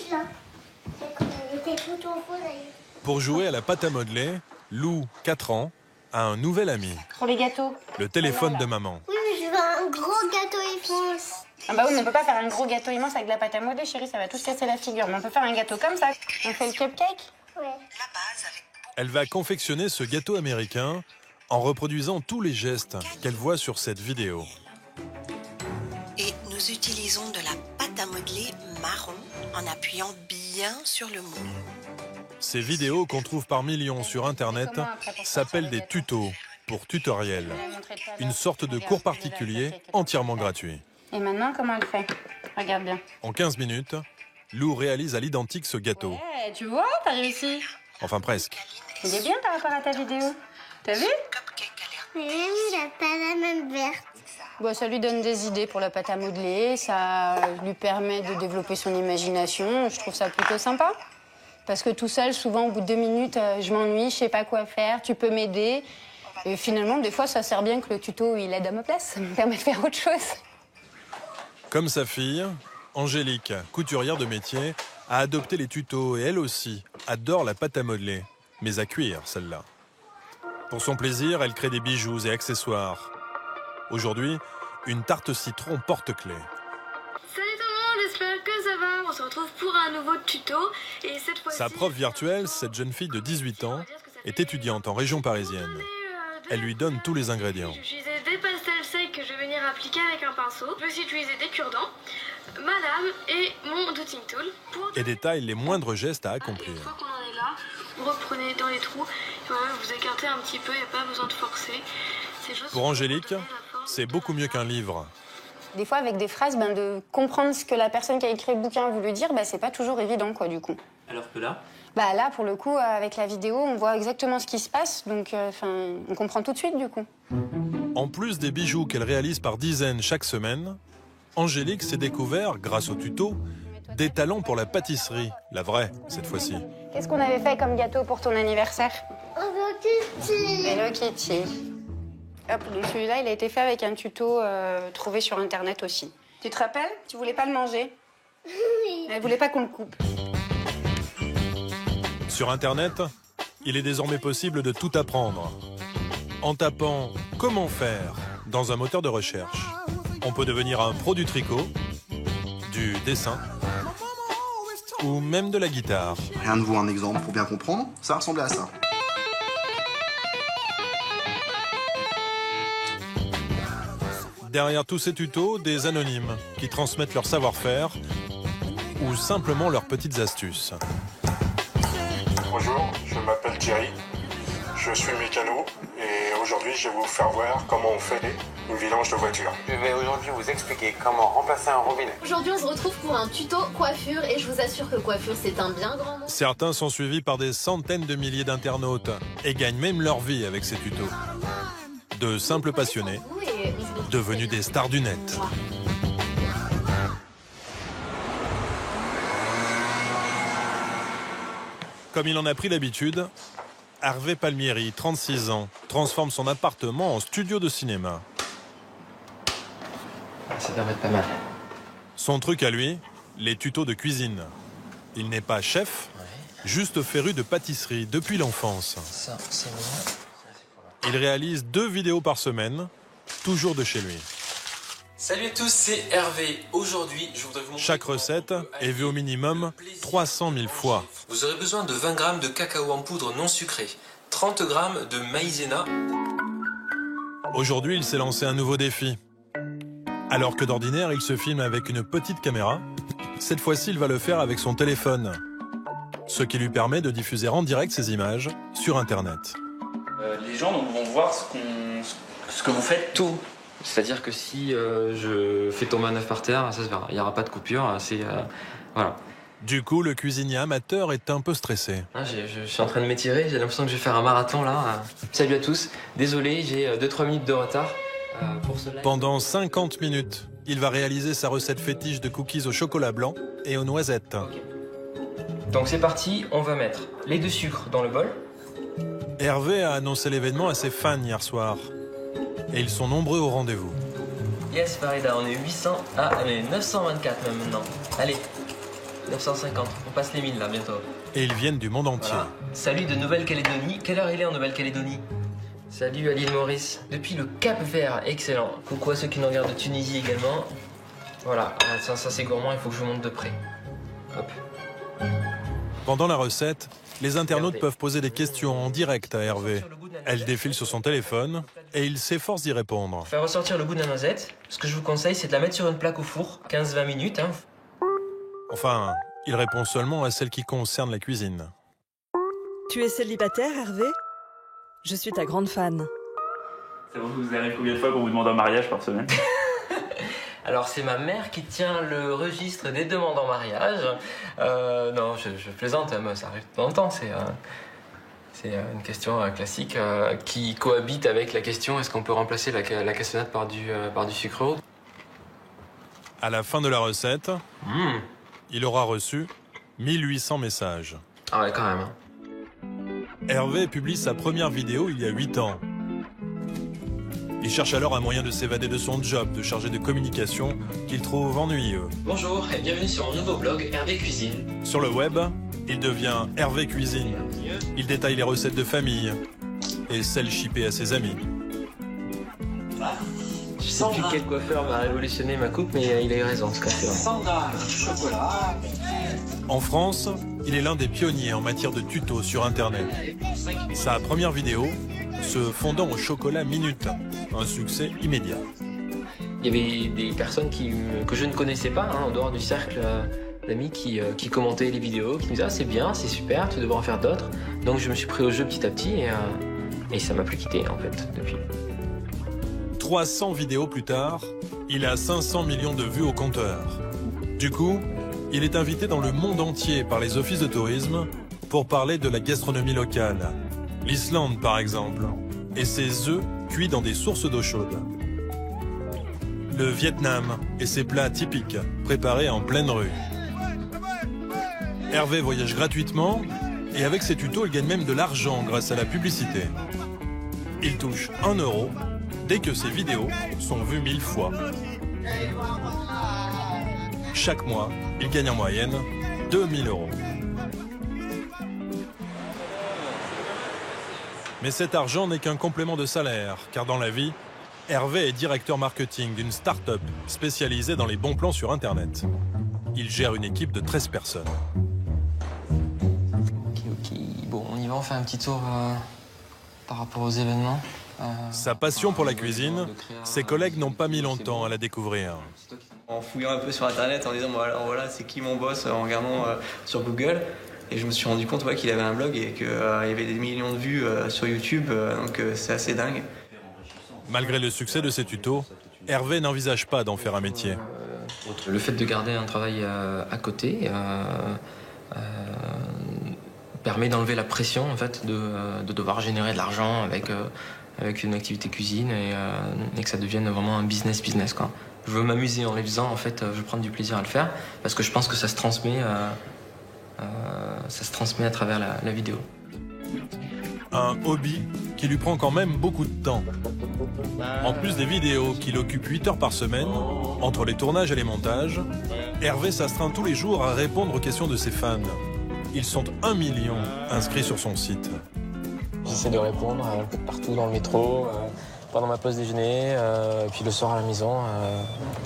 celui-là. Il était tout en faux d'ailleurs. Pour jouer à la pâte à modeler, Lou, 4 ans, a un nouvel ami. Pour les gâteaux. Le téléphone de maman. Oui, mais je veux un gros gâteau immense. Ah bah oui, mais on peut pas faire un gros gâteau immense avec de la pâte à modeler, chérie, ça va tout se casser la figure. Mais on peut faire un gâteau comme ça. On fait le cupcake. Ouais. Elle va confectionner ce gâteau américain en reproduisant tous les gestes qu'elle voit sur cette vidéo. Et nous utilisons de la pâte à modeler marron en appuyant bien sur le moule. Ces vidéos qu'on trouve par millions sur Internet s'appellent des tutos pour tutoriels. Une sorte de cours particulier entièrement gratuit. Et maintenant, comment elle fait? Regarde bien. En 15 minutes, Lou réalise à l'identique ce gâteau. Ouais, tu vois, t'as réussi. Enfin presque. Il est bien par rapport à ta vidéo. T'as vu? Mais même il a pas la même verte. Bon, ça lui donne des idées pour la pâte à modeler, ça lui permet de développer son imagination. Je trouve ça plutôt sympa. Parce que tout seul, souvent, au bout de 2 minutes, je m'ennuie, je sais pas quoi faire, tu peux m'aider. Et finalement, des fois, ça sert bien que le tuto, il aide à ma place. Ça me permet de faire autre chose. Comme sa fille, Angélique, couturière de métier, a adopté les tutos et elle aussi adore la pâte à modeler, mais à cuire celle-là. Pour son plaisir, elle crée des bijoux et accessoires. Aujourd'hui, une tarte citron porte-clés. Salut tout le monde, j'espère que ça va. On se retrouve pour un nouveau tuto. Et cette fois-ci, Sa prof virtuelle, cette jeune fille de 18 ans, est étudiante en région parisienne. Elle lui donne tous les ingrédients. J'utilisais des pastels secs que je vais venir appliquer avec un pinceau. Je vais aussi utiliser des cure-dents, ma lame et mon dotting tool. Et détaille les moindres gestes à accomplir. Une fois qu'on en est là, vous reprenez dans les trous. Et voilà, vous écartez un petit peu, il n'y a pas besoin de forcer. Pour Angélique, c'est beaucoup mieux qu'un livre. Des fois, avec des phrases, de comprendre ce que la personne qui a écrit le bouquin a voulu dire, c'est pas toujours évident, quoi, du coup. Alors que là? Là, pour le coup, avec la vidéo, on voit exactement ce qui se passe, donc on comprend tout de suite, du coup. En plus des bijoux qu'elle réalise par dizaines chaque semaine, Angélique s'est découvert, grâce au tuto, des talents pour la pâtisserie, la vraie, cette fois-ci. Qu'est-ce qu'on avait fait comme gâteau pour ton anniversaire? Hello Kitty. Hello Kitty. Hop, donc celui-là, il a été fait avec un tuto trouvé sur Internet aussi. Tu te rappelles? Tu voulais pas le manger? Oui. Elle voulait pas qu'on le coupe. Sur Internet, il est désormais possible de tout apprendre. En tapant « Comment faire » dans un moteur de recherche, on peut devenir un pro du tricot, du dessin ou même de la guitare. Rien ne vaut un exemple pour bien comprendre, ça ressemblait à ça. Derrière tous ces tutos, des anonymes qui transmettent leur savoir-faire ou simplement leurs petites astuces. Bonjour, je m'appelle Thierry, je suis mécano et aujourd'hui je vais vous faire voir comment on fait une vidange de voiture. Je vais aujourd'hui vous expliquer comment remplacer un robinet. Aujourd'hui, on se retrouve pour un tuto coiffure et je vous assure que coiffure, c'est un bien grand mot. Certains sont suivis par des centaines de milliers d'internautes et gagnent même leur vie avec ces tutos. De simples passionnés, devenus des stars du net. Comme il en a pris l'habitude, Hervé Palmieri, 36 ans, transforme son appartement en studio de cinéma. Ça devrait être pas mal. Son truc à lui, les tutos de cuisine. Il n'est pas chef, juste féru de pâtisserie depuis l'enfance. Ça, c'est bon. Il réalise 2 vidéos par semaine, toujours de chez lui. Salut à tous, c'est Hervé. Aujourd'hui, je voudrais vous montrer... Chaque recette est vue au minimum 300 000 fois. Vous aurez besoin de 20 g de cacao en poudre non sucré, 30 g de maïzena. Aujourd'hui, il s'est lancé un nouveau défi. Alors que d'ordinaire, il se filme avec une petite caméra, cette fois-ci, il va le faire avec son téléphone. Ce qui lui permet de diffuser en direct ses images sur Internet. Les gens vont voir ce que vous faites tout. C'est-à-dire que si je fais tomber un œuf par terre, ça se verra. Il n'y aura pas de coupure, voilà. Du coup, le cuisinier amateur est un peu stressé. Je suis en train de m'étirer, j'ai l'impression que je vais faire un marathon là. Salut à tous, désolé, j'ai 2-3 minutes de retard pour ce live. Pendant 50 minutes, il va réaliser sa recette fétiche de cookies au chocolat blanc et aux noisettes. Okay. Donc c'est parti, on va mettre les 2 sucres dans le bol. Hervé a annoncé l'événement à ses fans hier soir. Et ils sont nombreux au rendez-vous. Yes, Farida, on est 800. Ah, on est 924 même maintenant. Allez. 950, on passe les 1000 là bientôt. Et ils viennent du monde entier. Voilà. Salut de Nouvelle-Calédonie. Quelle heure il est en Nouvelle-Calédonie? Salut à l'île Maurice. Depuis le Cap Vert, excellent. Coucou à ceux qui nous regardent de Tunisie également. Voilà, ça c'est gourmand, il faut que je vous montre de près. Hop. Pendant la recette, les internautes peuvent poser des questions en direct à Hervé. Elle défile sur son téléphone et il s'efforce d'y répondre. Faire ressortir le goût de la noisette, ce que je vous conseille, c'est de la mettre sur une plaque au four, 15-20 minutes. Hein. Enfin, il répond seulement à celles qui concernent la cuisine. Tu es célibataire, Hervé? Je suis ta grande fan. Ça vous arrive combien de fois qu'on vous demande un mariage par semaine? Alors c'est ma mère qui tient le registre des demandes en mariage. Non, je plaisante, mais ça arrive de temps en temps. C'est une question classique qui cohabite avec la question est-ce qu'on peut remplacer la cassonade par du sucre? À la fin de la recette, il aura reçu 1800 messages. Ah ouais, quand même. Hein. Hervé publie sa première vidéo il y a 8 ans. Il cherche alors un moyen de s'évader de son job de chargé de communication qu'il trouve ennuyeux. Bonjour et bienvenue sur mon nouveau blog Hervé Cuisine. Sur le web, il devient Hervé Cuisine. Il détaille les recettes de famille et celles chippées à ses amis. Je sais plus quel coiffeur m'a révolutionné ma coupe, mais il a eu raison en tout cas. Sandra, chocolat. En France, il est l'un des pionniers en matière de tutos sur Internet. Sa première vidéo, se fondant au chocolat minute, un succès immédiat. Il y avait des personnes que je ne connaissais pas, hein, en dehors du cercle d'amis qui commentaient les vidéos, qui me disaient ah, c'est bien, c'est super, tu devrais en faire d'autres. Donc je me suis pris au jeu petit à petit et ça m'a plus quitté en fait depuis. 300 vidéos plus tard, il a 500 millions de vues au compteur. Du coup, il est invité dans le monde entier par les offices de tourisme pour parler de la gastronomie locale. L'Islande par exemple, et ses œufs cuits dans des sources d'eau chaude. Le Vietnam et ses plats typiques, préparés en pleine rue. Hervé voyage gratuitement, et avec ses tutos, il gagne même de l'argent grâce à la publicité. Il touche 1 € dès que ses vidéos sont vues 1000 fois. Chaque mois, il gagne en moyenne 2000 €. Mais cet argent n'est qu'un complément de salaire, car dans la vie, Hervé est directeur marketing d'une start-up spécialisée dans les bons plans sur Internet. Il gère une équipe de 13 personnes. Ok. Bon, on y va, on fait un petit tour par rapport aux événements. Sa passion pour la cuisine, ses collègues n'ont pas mis longtemps à la découvrir. En fouillant un peu sur Internet, en disant voilà c'est qui mon boss, en regardant sur Google. Et je me suis rendu compte qu'il avait un blog et qu'il y avait des millions de vues sur YouTube, donc c'est assez dingue. Malgré le succès de ses tutos, Hervé n'envisage pas d'en faire un métier. Le fait de garder un travail à côté permet d'enlever la pression en fait, de devoir générer de l'argent avec une activité cuisine et que ça devienne vraiment un business quoi. Je veux m'amuser en les faisant, en fait, je veux prendre du plaisir à le faire parce que je pense que ça se transmet à travers la vidéo. Un hobby qui lui prend quand même beaucoup de temps. En plus des vidéos qu'il occupe 8 heures par semaine, entre les tournages et les montages, Hervé s'astreint tous les jours à répondre aux questions de ses fans. Ils sont 1 million inscrits sur son site. J'essaie de répondre partout dans le métro, pendant ma pause déjeuner, puis le soir à la maison.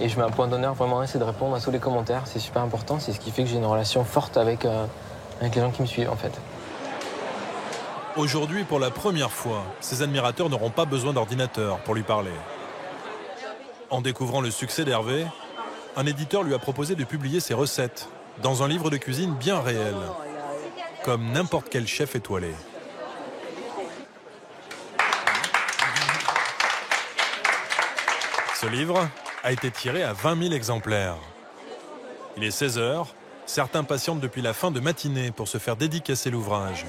Et je mets un point d'honneur vraiment, c'est de répondre à tous les commentaires. C'est super important, c'est ce qui fait que j'ai une relation forte avec les gens qui me suivent en fait. Aujourd'hui, pour la première fois, ses admirateurs n'auront pas besoin d'ordinateur pour lui parler. En découvrant le succès d'Hervé, un éditeur lui a proposé de publier ses recettes dans un livre de cuisine bien réel, comme n'importe quel chef étoilé. Ce livre a été tiré à 20 000 exemplaires. Il est 16 h, certains patientent depuis la fin de matinée pour se faire dédicacer l'ouvrage.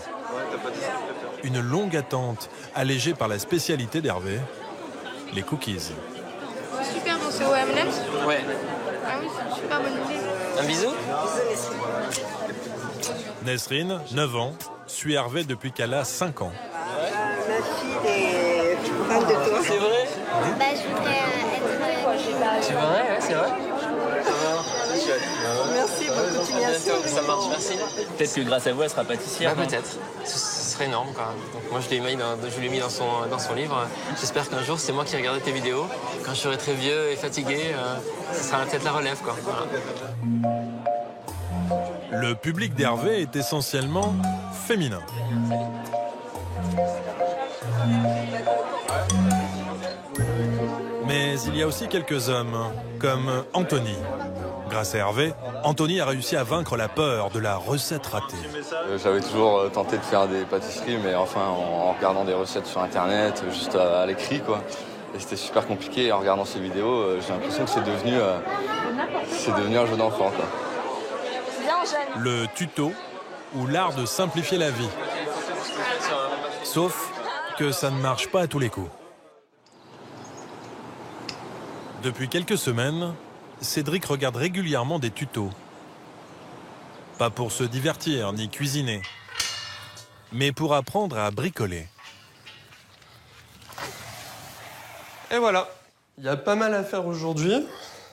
Une longue attente allégée par la spécialité d'Hervé, les cookies. Super bon, c'est au M&M's. Ouais. Ah oui, c'est une super bonne idée. Un bisou. Nesrine, 9 ans, suit Hervé depuis qu'elle a 5 ans. Ma fille est fan de toi. C'est vrai? Bah, je voudrais être... C'est vrai, ouais, c'est vrai. Merci, bonne continuation. Ça marche, merci. Peut-être que grâce à vous, elle sera pâtissière. Bah, peut-être. Ce serait énorme quand même. Donc, moi, je l'ai mis dans son livre. J'espère qu'un jour, c'est moi qui regarderai tes vidéos. Quand je serai très vieux et fatigué, ça sera peut-être la relève, quoi. Voilà. Le public d'Hervé est essentiellement féminin. Mais il y a aussi quelques hommes, comme Anthony. Grâce à Hervé, Anthony a réussi à vaincre la peur de la recette ratée. J'avais toujours tenté de faire des pâtisseries, mais enfin en regardant des recettes sur Internet, juste à l'écrit, quoi. Et c'était super compliqué. En regardant ces vidéos, j'ai l'impression que c'est devenu un jeu d'enfant, quoi. Le tuto ou l'art de simplifier la vie. Sauf que ça ne marche pas à tous les coups. Depuis quelques semaines, Cédric regarde régulièrement des tutos. Pas pour se divertir ni cuisiner, mais pour apprendre à bricoler. Et voilà, il y a pas mal à faire aujourd'hui.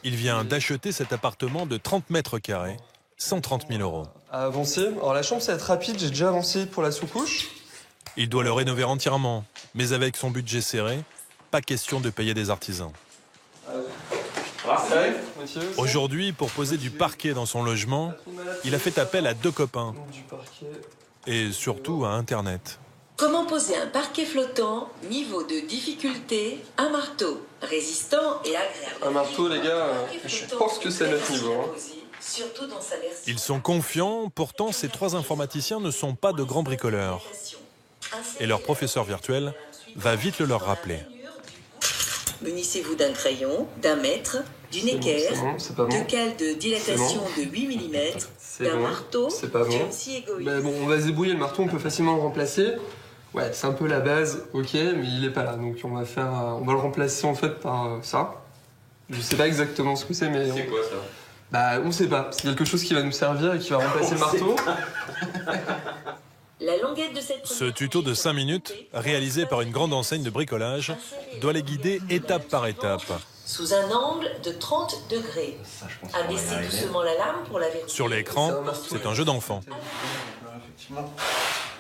Il vient d'acheter cet appartement de 30 mètres carrés, 130 000 €. À avancer. Alors la chambre, ça va être rapide, j'ai déjà avancé pour la sous-couche. Il doit le rénover entièrement, mais avec son budget serré, pas question de payer des artisans. Aujourd'hui, pour poser du parquet dans son logement, il a fait appel à 2 copains. Et surtout à Internet. Comment poser un parquet flottant, niveau de difficulté, un marteau, résistant et agréable. Un marteau, les gars, je pense que c'est notre niveau. Surtout dans sa version. Ils sont confiants, pourtant ces 3 informaticiens ne sont pas de grands bricoleurs. Et leur professeur virtuel va vite le leur rappeler. Munissez-vous d'un crayon, d'un mètre, d'une équerre, de cales de dilatation de 8 mm, d'un marteau. C'est pas bon. Ben bon, on va se débrouiller, le marteau, on peut facilement le remplacer. Ouais, c'est un peu la base, ok, mais il est pas là. Donc on va le remplacer en fait par ça. Je sais pas exactement ce que c'est, mais... C'est quoi ça? Bah, on sait pas. C'est quelque chose qui va nous servir et qui va remplacer le marteau. La longueur de cette... Ce tuto de 5 minutes, réalisé par une grande enseigne de bricolage, doit les guider étape par étape. Sous un angle de 30 degrés. Abaissez doucement la lame pour la verrouiller. Sur l'écran, c'est un jeu d'enfant.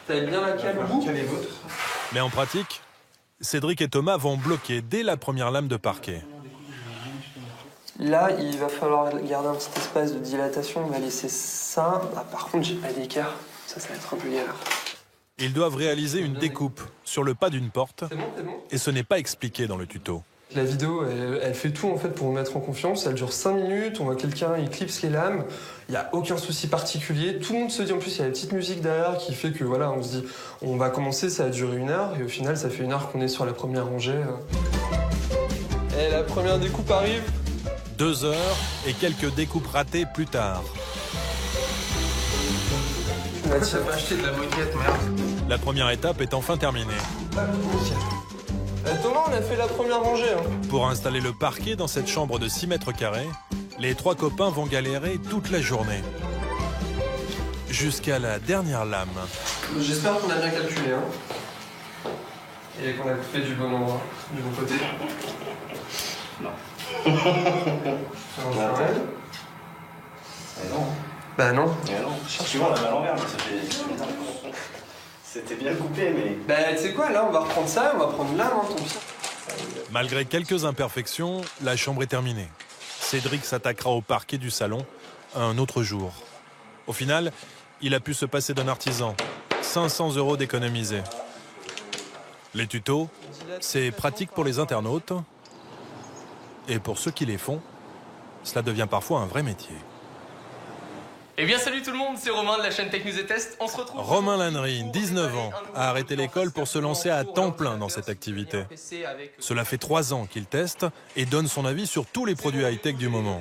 T'avais bien la cale au bout? Mais en pratique, Cédric et Thomas vont bloquer dès la première lame de parquet. Là, il va falloir garder un petit espace de dilatation. On va laisser ça. Ah, par contre, j'ai pas d'écart. Ça va être un peu galère. Ils doivent réaliser une découpe sur le pas d'une porte. Et ce n'est pas expliqué dans le tuto. La vidéo, elle fait tout en fait pour vous mettre en confiance. Elle dure 5 minutes. On voit quelqu'un, il clipse les lames. Il n'y a aucun souci particulier. Tout le monde se dit, en plus, il y a la petite musique derrière qui fait que voilà, on se dit, on va commencer, ça va durer 1 heure. Et au final, ça fait 1 heure qu'on est sur la première rangée. Et la première découpe arrive. 2 heures et quelques découpes ratées plus tard. Tu vas pas acheter de la moquette, merde. La première étape est enfin terminée. Thomas, on a fait la première rangée. Pour installer le parquet dans cette chambre de 6 mètres carrés, les 3 copains vont galérer toute la journée. Jusqu'à la dernière lame. J'espère qu'on a bien calculé. Et qu'on a fait du bon endroit, du bon côté. Non. Non. Bah non. Souvent on l'a mis à l'envers, mais c'était bien coupé, mais... Bah tu sais quoi, là on va reprendre ça, on va prendre là, tant pis. Malgré quelques imperfections, la chambre est terminée. Cédric s'attaquera au parquet du salon un autre jour. Au final, il a pu se passer d'un artisan. 500 € d'économisés. Les tutos, c'est pratique pour les internautes. Et pour ceux qui les font, cela devient parfois un vrai métier. Eh bien salut tout le monde, c'est Romain de la chaîne Tech News et Test. On se retrouve... Romain Lannery, 19 ans, a arrêté l'école pour se lancer à temps plein dans cette activité. Cela fait 3 ans qu'il teste et donne son avis sur tous les produits high-tech du moment.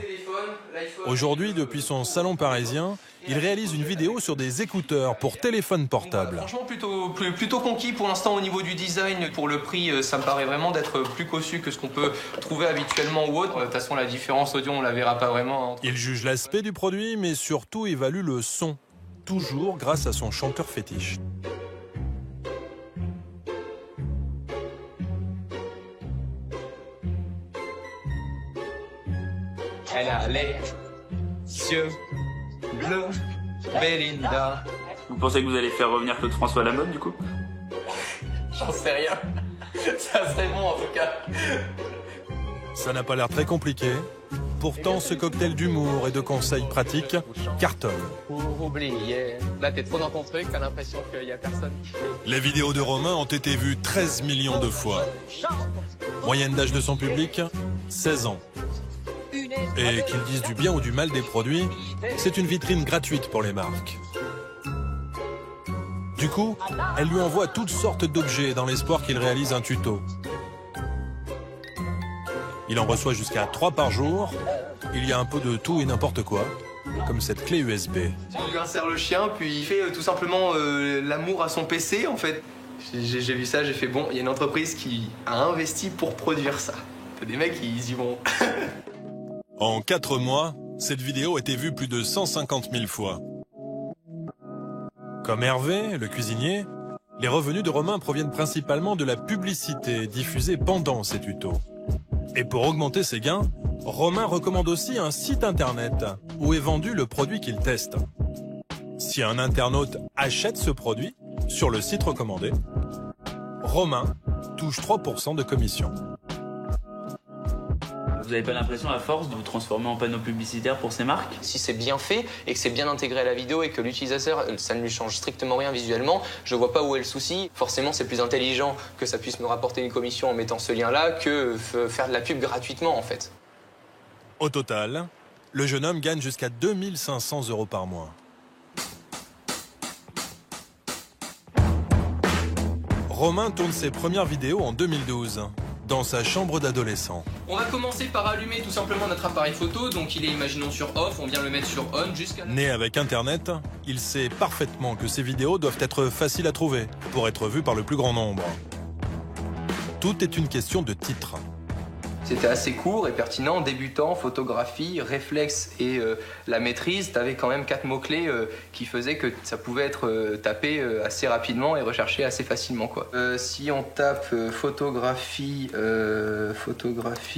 Aujourd'hui, depuis son salon parisien, il réalise une vidéo sur des écouteurs pour téléphone portable. Franchement, plutôt conquis pour l'instant au niveau du design. Pour le prix, ça me paraît vraiment d'être plus cossu que ce qu'on peut trouver habituellement ou autre. De toute façon, la différence audio, on la verra pas vraiment. Il juge l'aspect du produit, mais surtout évalue le son. Toujours grâce à son chanteur fétiche. Elle a les yeux bleus. Belinda. Vous pensez que vous allez faire revenir Claude François à la mode du coup? J'en sais rien. Ça serait bon en tout cas. Ça n'a pas l'air très compliqué. Pourtant, ce cocktail d'humour et de conseils pratiques cartonne. Pour oublier. Là, t'es trop dans ton truc, t'as l'impression qu'il y a personne. Les vidéos de Romain ont été vues 13 millions de fois. Moyenne d'âge de son public, 16 ans. Et qu'ils disent du bien ou du mal des produits, c'est une vitrine gratuite pour les marques. Du coup, elle lui envoie toutes sortes d'objets dans l'espoir qu'il réalise un tuto. Il en reçoit jusqu'à 3 par jour. Il y a un peu de tout et n'importe quoi, comme cette clé USB. Il lui insère le chien, puis il fait tout simplement l'amour à son PC en fait. J'ai vu ça, j'ai fait bon, il y a une entreprise qui a investi pour produire ça. T'as des mecs, ils y vont. En 4 mois, cette vidéo a été vue plus de 150 000 fois. Comme Hervé, le cuisinier, les revenus de Romain proviennent principalement de la publicité diffusée pendant ses tutos. Et pour augmenter ses gains, Romain recommande aussi un site internet où est vendu le produit qu'il teste. Si un internaute achète ce produit sur le site recommandé, Romain touche 3% de commission. Vous n'avez pas l'impression à force de vous transformer en panneau publicitaire pour ces marques? Si c'est bien fait et que c'est bien intégré à la vidéo et que l'utilisateur, ça ne lui change strictement rien visuellement, je vois pas où est le souci. Forcément, c'est plus intelligent que ça puisse me rapporter une commission en mettant ce lien-là que faire de la pub gratuitement en fait. Au total, le jeune homme gagne jusqu'à 2 500 € par mois. Romain tourne ses premières vidéos en 2012, dans sa chambre d'adolescent. On va commencer par allumer tout simplement notre appareil photo, donc il est imaginons sur off, on vient le mettre sur on jusqu'à... Né avec Internet, il sait parfaitement que ses vidéos doivent être faciles à trouver pour être vues par le plus grand nombre. Tout est une question de titre. C'était assez court et pertinent, débutant, photographie, réflexe et la maîtrise. Tu avais quand même 4 mots-clés qui faisaient que ça pouvait être tapé assez rapidement et recherché assez facilement, quoi. Si on tape photographie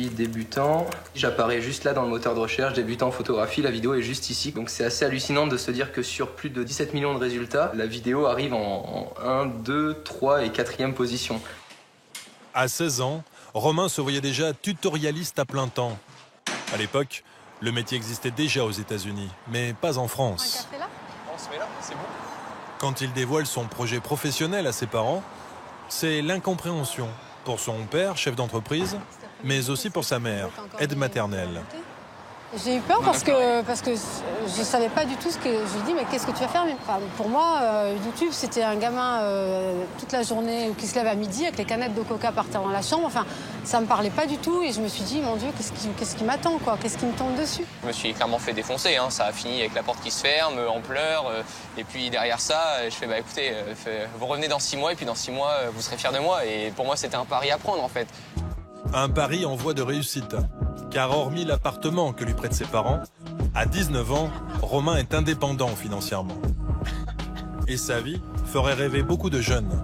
débutant, j'apparais juste là dans le moteur de recherche, débutant photographie, la vidéo est juste ici. Donc c'est assez hallucinant de se dire que sur plus de 17 millions de résultats, la vidéo arrive en 1, 2, 3 et 4e position. À 16 ans, Romain se voyait déjà tutorialiste à plein temps. À l'époque, le métier existait déjà aux États-Unis, mais pas en France. On se met là, c'est bon. Quand il dévoile son projet professionnel à ses parents, c'est l'incompréhension pour son père, chef d'entreprise, mais aussi pour sa mère, aide maternelle. J'ai eu peur parce que je ne savais pas du tout ce que... Je lui ai dit, mais qu'est-ce que tu vas faire? Enfin, pour moi, YouTube, c'était un gamin toute la journée qui se lève à midi avec les canettes de coca par terre dans la chambre. Enfin, ça ne me parlait pas du tout et je me suis dit, mon Dieu, qu'est-ce qui m'attend, quoi? Qu'est-ce qui me tombe dessus? Je me suis clairement fait défoncer, hein. Ça a fini avec la porte qui se ferme, en pleurs. Et puis derrière ça, je fais, bah écoutez, vous revenez dans 6 mois et puis dans 6 mois, vous serez fiers de moi. Et pour moi, c'était un pari à prendre, en fait. Un pari en voie de réussite. Car hormis l'appartement que lui prêtent ses parents, à 19 ans, Romain est indépendant financièrement. Et sa vie ferait rêver beaucoup de jeunes.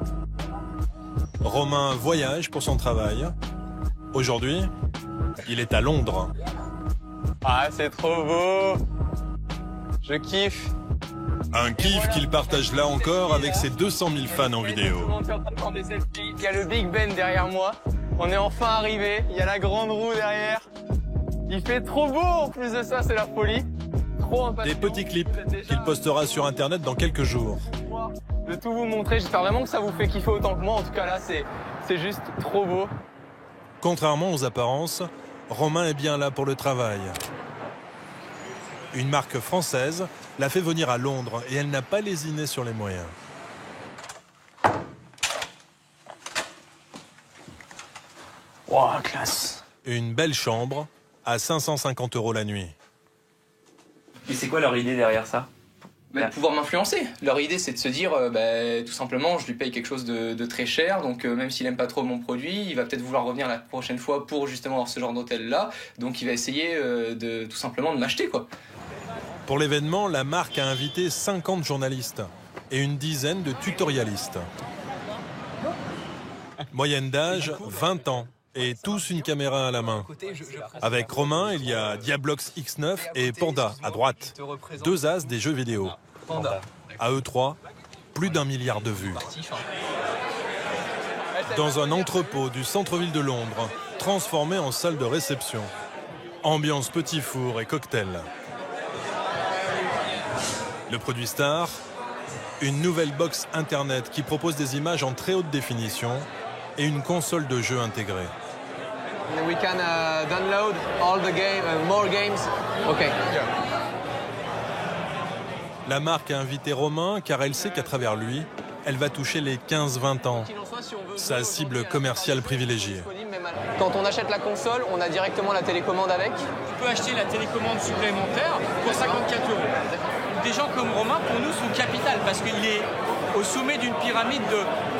Romain voyage pour son travail. Aujourd'hui, il est à Londres. Ah, c'est trop beau! Je kiffe! Un kiff qu'il partage là encore avec ses 200 000 fans en vidéo. Il y a le Big Ben derrière moi. On est enfin arrivé. Il y a la grande roue derrière. Il fait trop beau en plus de ça, c'est la folie. Trop impatient. Des petits clips qu'il postera sur Internet dans quelques jours. De tout vous montrer, j'espère vraiment que ça vous fait kiffer autant que moi. En tout cas là, c'est juste trop beau. Contrairement aux apparences, Romain est bien là pour le travail. Une marque française l'a fait venir à Londres et elle n'a pas lésiné sur les moyens. Wow, classe. Une belle chambre à 550 € la nuit. Et c'est quoi leur idée derrière ça? De pouvoir m'influencer. Leur idée, c'est de se dire, tout simplement, je lui paye quelque chose de très cher, donc même s'il aime pas trop mon produit, il va peut-être vouloir revenir la prochaine fois pour justement avoir ce genre d'hôtel-là, donc il va essayer tout simplement de m'acheter, quoi. Pour l'événement, la marque a invité 50 journalistes et une dizaine de tutorialistes. Moyenne d'âge, 20 ans. Et tous une caméra à la main. Avec Romain, il y a Diablox X9 et Panda à droite, 2 as des jeux vidéo. À eux trois, plus d'1 milliard de vues. Dans un entrepôt du centre-ville de Londres, transformé en salle de réception. Ambiance petit four et cocktail. Le produit star, une nouvelle box internet qui propose des images en très haute définition et une console de jeu intégrée. We can download all the more games. Okay. La marque a invité Romain car elle sait qu'à travers lui, elle va toucher les 15-20 ans. Sa cible commerciale privilégiée. Quand on achète la console, on a directement la télécommande avec. On peut acheter la télécommande supplémentaire pour 54 €. Des gens comme Romain, pour nous, sont capital parce qu'il est au sommet d'une pyramide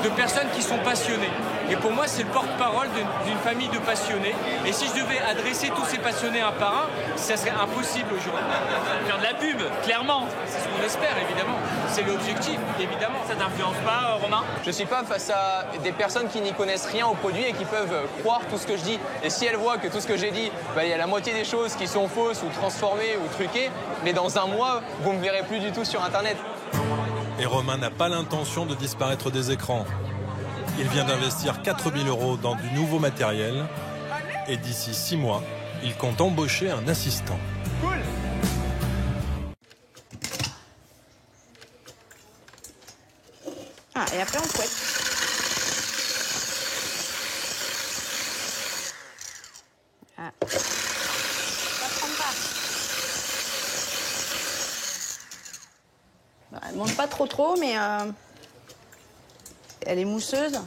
de personnes qui sont passionnées. Et pour moi, c'est le porte-parole d'une famille de passionnés. Et si je devais adresser tous ces passionnés un par un, ça serait impossible aujourd'hui. Faire de la pub, clairement. C'est ce qu'on espère, évidemment. C'est l'objectif, évidemment. Ça t'influence pas, Romain? Je suis pas face à des personnes qui n'y connaissent rien au produit et qui peuvent croire tout ce que je dis. Et si elles voient que tout ce que j'ai dit, il y a la moitié des choses qui sont fausses ou transformées ou truquées, mais dans un mois, vous me verrez plus du tout sur Internet. Et Romain n'a pas l'intention de disparaître des écrans. Il vient d'investir 4 000 € dans du nouveau matériel et d'ici 6 mois, il compte embaucher un assistant. Cool. Ah, et après on fouette. Ah. Ça prend pas. Elle ne monte pas trop, mais elle est mousseuse.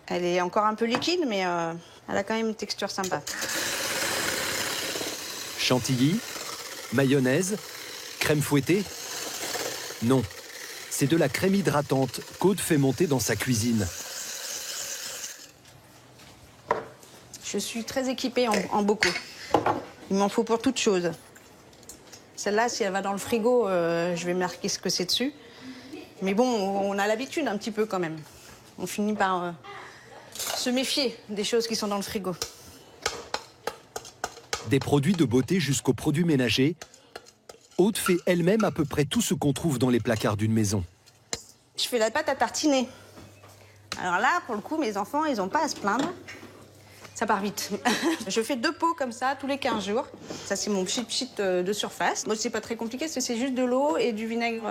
Elle est encore un peu liquide, mais elle a quand même une texture sympa. Chantilly, mayonnaise, crème fouettée? Non, c'est de la crème hydratante qu'Aude fait monter dans sa cuisine. Je suis très équipée en bocaux. Il m'en faut pour toute chose. Celle-là, si elle va dans le frigo, je vais marquer ce que c'est dessus. Mais bon, on a l'habitude un petit peu quand même. On finit par se méfier des choses qui sont dans le frigo. Des produits de beauté jusqu'aux produits ménagers, Aude fait elle-même à peu près tout ce qu'on trouve dans les placards d'une maison. Je fais la pâte à tartiner. Alors là, pour le coup, mes enfants, ils n'ont pas à se plaindre. Ça part vite. Je fais 2 pots comme ça tous les 15 jours. Ça, c'est mon pchit de surface. Moi, c'est pas très compliqué, c'est juste de l'eau et du vinaigre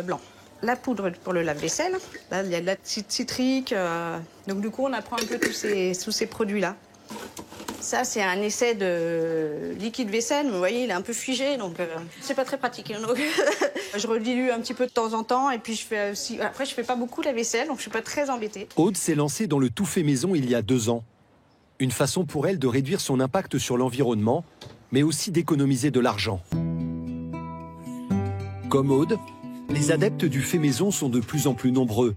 blanc. La poudre pour le lave-vaisselle. Là, il y a de l'acide citrique. Donc, du coup, on apprend un peu tous ces produits-là. Ça, c'est un essai de liquide vaisselle. Mais vous voyez, il est un peu figé, donc c'est pas très pratique. Donc, je redilue un petit peu de temps en temps. Et puis, je fais aussi... Après, je fais pas beaucoup la vaisselle, donc je suis pas très embêtée. Aude s'est lancée dans le tout fait maison il y a 2 ans. Une façon pour elle de réduire son impact sur l'environnement, mais aussi d'économiser de l'argent. Comme Aude, les adeptes du fait maison sont de plus en plus nombreux.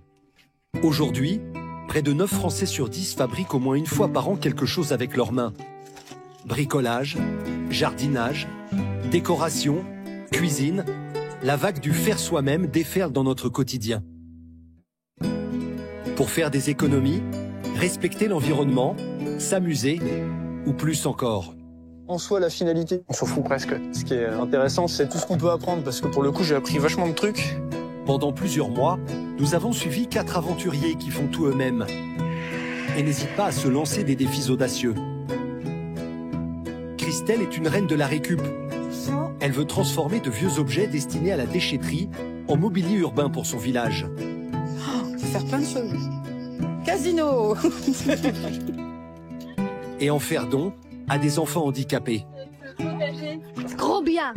Aujourd'hui, près de 9 Français sur 10 fabriquent au moins une fois par an quelque chose avec leurs mains. Bricolage, jardinage, décoration, cuisine, la vague du faire soi-même déferle dans notre quotidien. Pour faire des économies, respecter l'environnement, s'amuser ou plus encore. En soi, la finalité, on s'en fout presque. Ce qui est intéressant, c'est tout ce qu'on peut apprendre, parce que pour le coup, j'ai appris vachement de trucs. Pendant plusieurs mois, nous avons suivi 4 aventuriers qui font tout eux-mêmes et n'hésitent pas à se lancer des défis audacieux. Christelle est une reine de la récup. Elle veut transformer de vieux objets destinés à la déchetterie en mobilier urbain pour son village. Oh, faut faire plein de choses. Casino. Et en faire don à des enfants handicapés. Trop bien.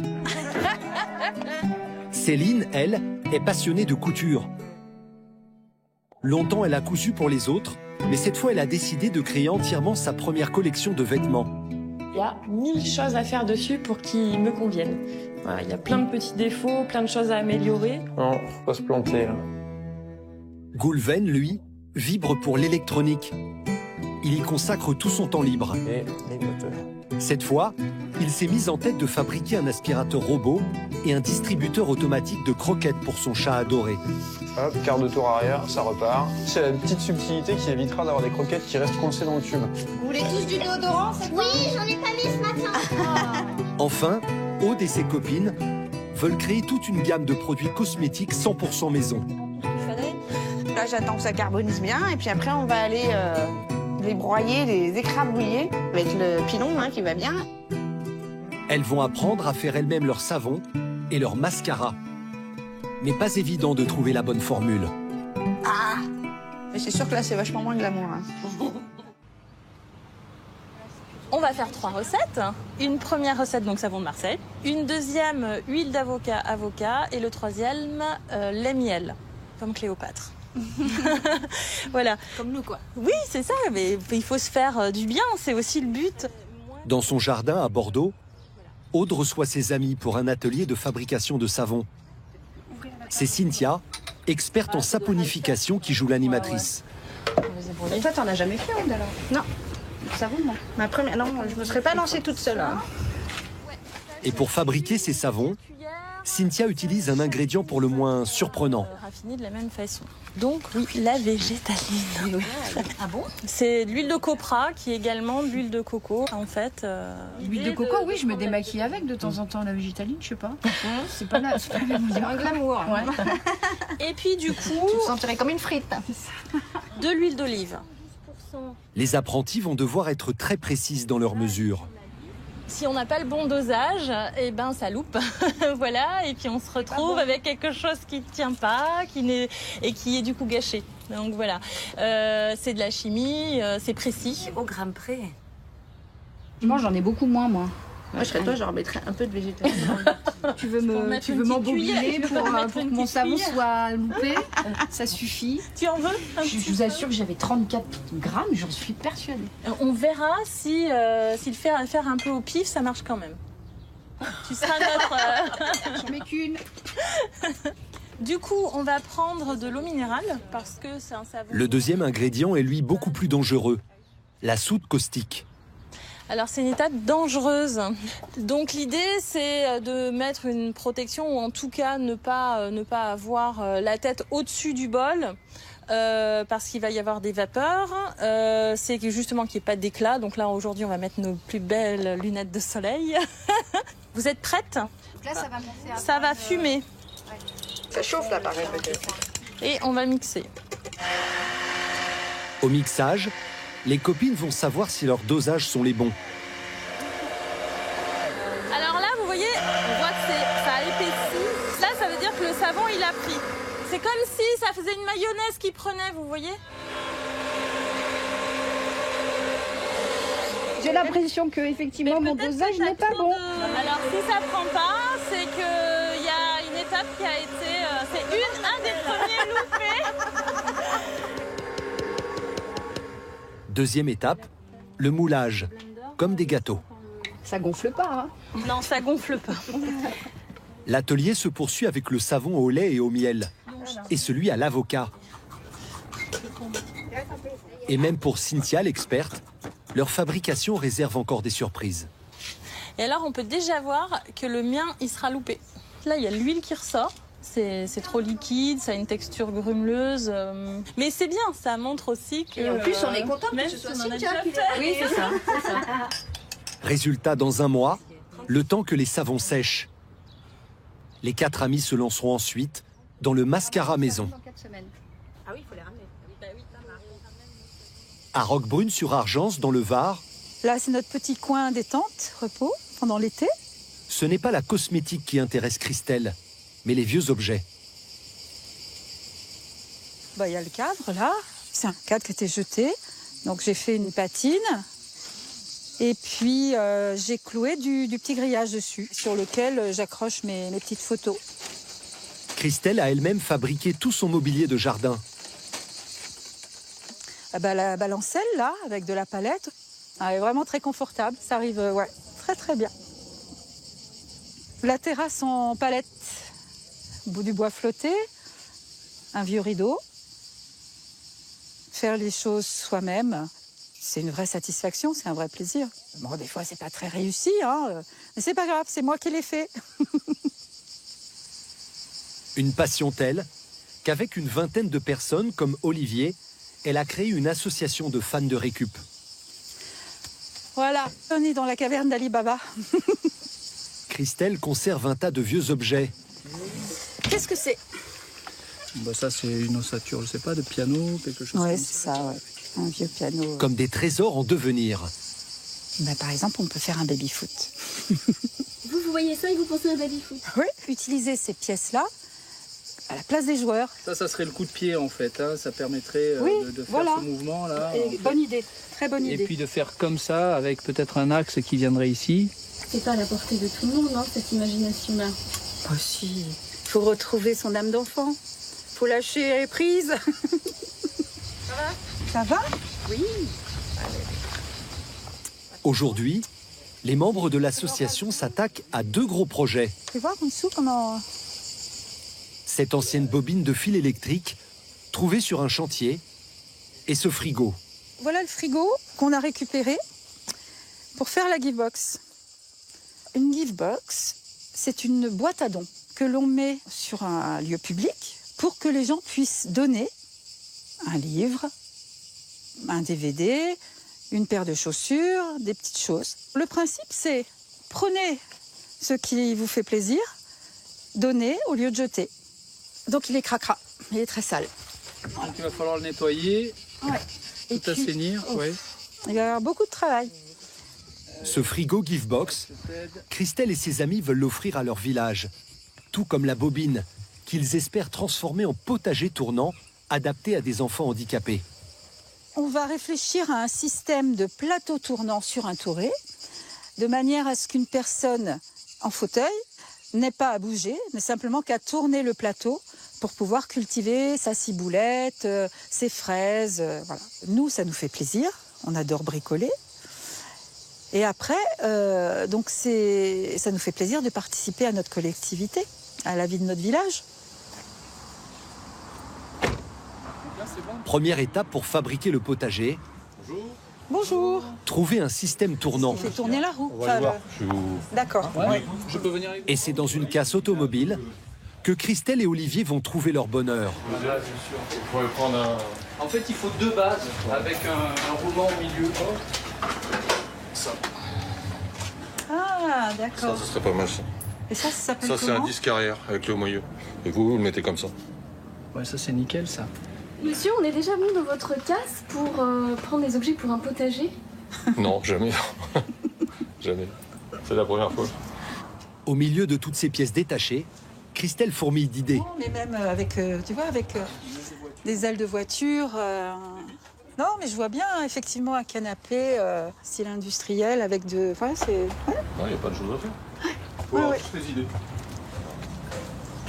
Céline, elle, est passionnée de couture. Longtemps, elle a cousu pour les autres, mais cette fois, elle a décidé de créer entièrement sa première collection de vêtements. Il y a 1000 choses à faire dessus pour qu'ils me conviennent. Voilà, il y a plein de petits défauts, plein de choses à améliorer. Non, faut pas se planter. Là. Goulven, lui, vibre pour l'électronique. Il y consacre tout son temps libre. Et les moteurs. Cette fois, il s'est mis en tête de fabriquer un aspirateur robot et un distributeur automatique de croquettes pour son chat adoré. Hop, quart de tour arrière, ça repart. C'est la petite subtilité qui évitera d'avoir des croquettes qui restent coincées dans le tube. Vous voulez tous du déodorant? Oui, j'en ai pas mis ce matin. Enfin, Aude et ses copines veulent créer toute une gamme de produits cosmétiques 100% maison. Là, j'attends que ça carbonise bien et puis après, on va aller les broyer, les écrabouiller avec le pilon qui va bien. Elles vont apprendre à faire elles-mêmes leur savon et leur mascara. Mais pas évident de trouver la bonne formule. Ah! Mais c'est sûr que là, c'est vachement moins glamour. On va faire 3 recettes. Une première recette, donc savon de Marseille. Une deuxième, huile d'avocat, avocat. Et le troisième, lait miel, comme Cléopâtre. Voilà. Comme nous, quoi. Oui, c'est ça, mais il faut se faire du bien, c'est aussi le but. Dans son jardin à Bordeaux, Aude reçoit ses amis pour un atelier de fabrication de savon. C'est Cynthia, experte en saponification, qui joue l'animatrice. Et toi, t'en as jamais fait, Aude, alors? Non. Savon, non. Ma première... Non, je me serais pas lancée toute seule. Hein. Et pour fabriquer ces savons, Cynthia utilise un ingrédient pour le moins surprenant. Raffiné de la même façon. Donc oui, la végétaline. Ah bon? C'est de l'huile de copra qui est également de l'huile de coco. En fait, l'huile de coco, oui, je me démaquille avec de temps en temps. La végétaline, je sais pas. C'est pas la même un glamour. Ouais. Et puis du coup, tu te sentirais comme une frite. De l'huile d'olive. Les apprentis vont devoir être très précises dans leurs mesures. Si on n'a pas le bon dosage, eh ben ça loupe. Voilà, et puis on se retrouve avec quelque chose qui ne tient pas, et qui est du coup gâché. Donc voilà, c'est de la chimie, c'est précis. Au gramme près. Moi, j'en ai beaucoup moins, moi. Moi, je serais toi, j'en remettrais un peu de végétaline. Tu veux m'embobiner pour que mon savon soit loupé? Ça suffit. Tu en veux? Je vous assure que j'avais 34 grammes, j'en suis persuadée. On verra si le faire un peu au pif, ça marche quand même. Tu seras notre... J'en mets qu'une. Du coup, on va prendre de l'eau minérale parce que c'est un savon... Le deuxième ingrédient est lui beaucoup plus dangereux, la soude caustique. Alors c'est une étape dangereuse. Donc l'idée c'est de mettre une protection ou en tout cas ne pas avoir la tête au-dessus du bol parce qu'il va y avoir des vapeurs. C'est justement qu'il n'y ait pas d'éclat. Donc là aujourd'hui on va mettre nos plus belles lunettes de soleil. Vous êtes prêtes? Là ça va monter. Ça va fumer. Ça chauffe là pareil peut-être. Et on va mixer. Au mixage, les copines vont savoir si leurs dosages sont les bons. Alors là, vous voyez, on voit que ça a épaissi. Là, ça veut dire que le savon, il a pris. C'est comme si ça faisait une mayonnaise qui prenait, vous voyez? J'ai l'impression que effectivement mon dosage n'est pas bon. Alors si ça prend pas, c'est qu'il y a une étape qui a été... c'est un des premiers loupés. Deuxième étape, le moulage, comme des gâteaux. Ça gonfle pas, hein? Non, ça gonfle pas. L'atelier se poursuit avec le savon au lait et au miel, et celui à l'avocat. Et même pour Cynthia, l'experte, leur fabrication réserve encore des surprises. Et alors, on peut déjà voir que le mien, il sera loupé. Là, il y a l'huile qui ressort. C'est trop liquide, ça a une texture grumeleuse. Mais c'est bien, ça montre aussi que... Et en plus, on est content que ce soit Cynthia qui fait. Oui, c'est ça. Résultat, dans un mois, le temps que les savons sèchent. Les 4 amis se lanceront ensuite dans le mascara maison. Ah oui, il faut les ramener. À Roquebrune-sur-Argence, dans le Var, là, c'est notre petit coin détente, repos, pendant l'été. Ce n'est pas la cosmétique qui intéresse Christelle, mais les vieux objets. Il y a le cadre, là. C'est un cadre qui a été jeté. Donc, j'ai fait une patine. Et puis, j'ai cloué du petit grillage dessus, sur lequel j'accroche mes petites photos. Christelle a elle-même fabriqué tout son mobilier de jardin. La balancelle, là, avec de la palette, elle est vraiment très confortable. Ça arrive, très très bien. La terrasse en palette, bout du bois flotté, un vieux rideau. Faire les choses soi-même, c'est une vraie satisfaction, c'est un vrai plaisir. Bon, des fois, c'est pas très réussi, mais c'est pas grave, c'est moi qui l'ai fait. Une passion telle qu'avec une vingtaine de personnes comme Olivier, elle a créé une association de fans de récup. Voilà, on est dans la caverne d'Ali Baba. Christelle conserve un tas de vieux objets. Qu'est-ce que c'est? Ça, c'est une ossature, je sais pas, de piano, quelque chose. Oui, c'est ça, ouais. Un vieux piano. Comme des trésors en devenir. Par exemple, on peut faire un baby-foot. Vous voyez ça et vous pensez à un baby-foot? Oui, utiliser ces pièces-là à la place des joueurs. Ça serait le coup de pied, en fait. Hein. Ça permettrait de faire ce mouvement-là. Bonne idée, très bonne idée. Et puis de faire comme ça, avec peut-être un axe qui viendrait ici. C'est pas à la portée de tout le monde, hein, cette imagination-là. Oh si, il faut retrouver son âme d'enfant. Il faut lâcher prise. Ça va? Ça va? Oui. Aujourd'hui, les membres de l'association s'attaquent à 2 gros projets. Tu peux voir en dessous comment... Cette ancienne bobine de fil électrique, trouvée sur un chantier, et ce frigo. Voilà le frigo qu'on a récupéré pour faire la Givebox. Une Givebox, c'est une boîte à dons que l'on met sur un lieu public pour que les gens puissent donner un livre, un DVD, une paire de chaussures, des petites choses. Le principe, c'est prenez ce qui vous fait plaisir, donnez au lieu de jeter. Donc il est cracra, il est très sale. Donc il va falloir le nettoyer, tout assainir. Il va y avoir beaucoup de travail. Ce frigo Givebox, Christelle et ses amis veulent l'offrir à leur village. Tout comme la bobine, qu'ils espèrent transformer en potager tournant, adapté à des enfants handicapés. On va réfléchir à un système de plateau tournant sur un touret, de manière à ce qu'une personne en fauteuil n'ait pas à bouger, mais simplement qu'à tourner le plateau pour pouvoir cultiver sa ciboulette, ses fraises. Voilà. Nous, ça nous fait plaisir, on adore bricoler. Et après, donc ça nous fait plaisir de participer à notre collectivité, à la vie de notre village. Première étape pour fabriquer le potager. Bonjour. Trouver un système tournant. Il fait tourner la roue. On va voir. D'accord. Je peux venir avec vous. Et c'est dans une casse automobile que Christelle et Olivier vont trouver leur bonheur. En fait, il faut 2 bases avec un roulement au milieu. Ça. Ah, d'accord. Ça serait pas mal, ça. Et ça s'appelle Ça, comment? c'est un disque arrière avec le moyeu. Et vous le mettez comme ça. Ouais, ça, c'est nickel, ça. Monsieur, on est déjà venu dans votre casse pour prendre des objets pour un potager? Non, jamais. Jamais. C'est la première fois. Au milieu de toutes ces pièces détachées, Christelle fourmille d'idées. Non, mais même avec, tu vois, avec des ailes de voiture. Non, mais je vois bien, effectivement, un canapé style industriel avec de... Voilà, c'est... Ouais. Il n'y a pas de choses à faire. Faut avoir toutes les idées.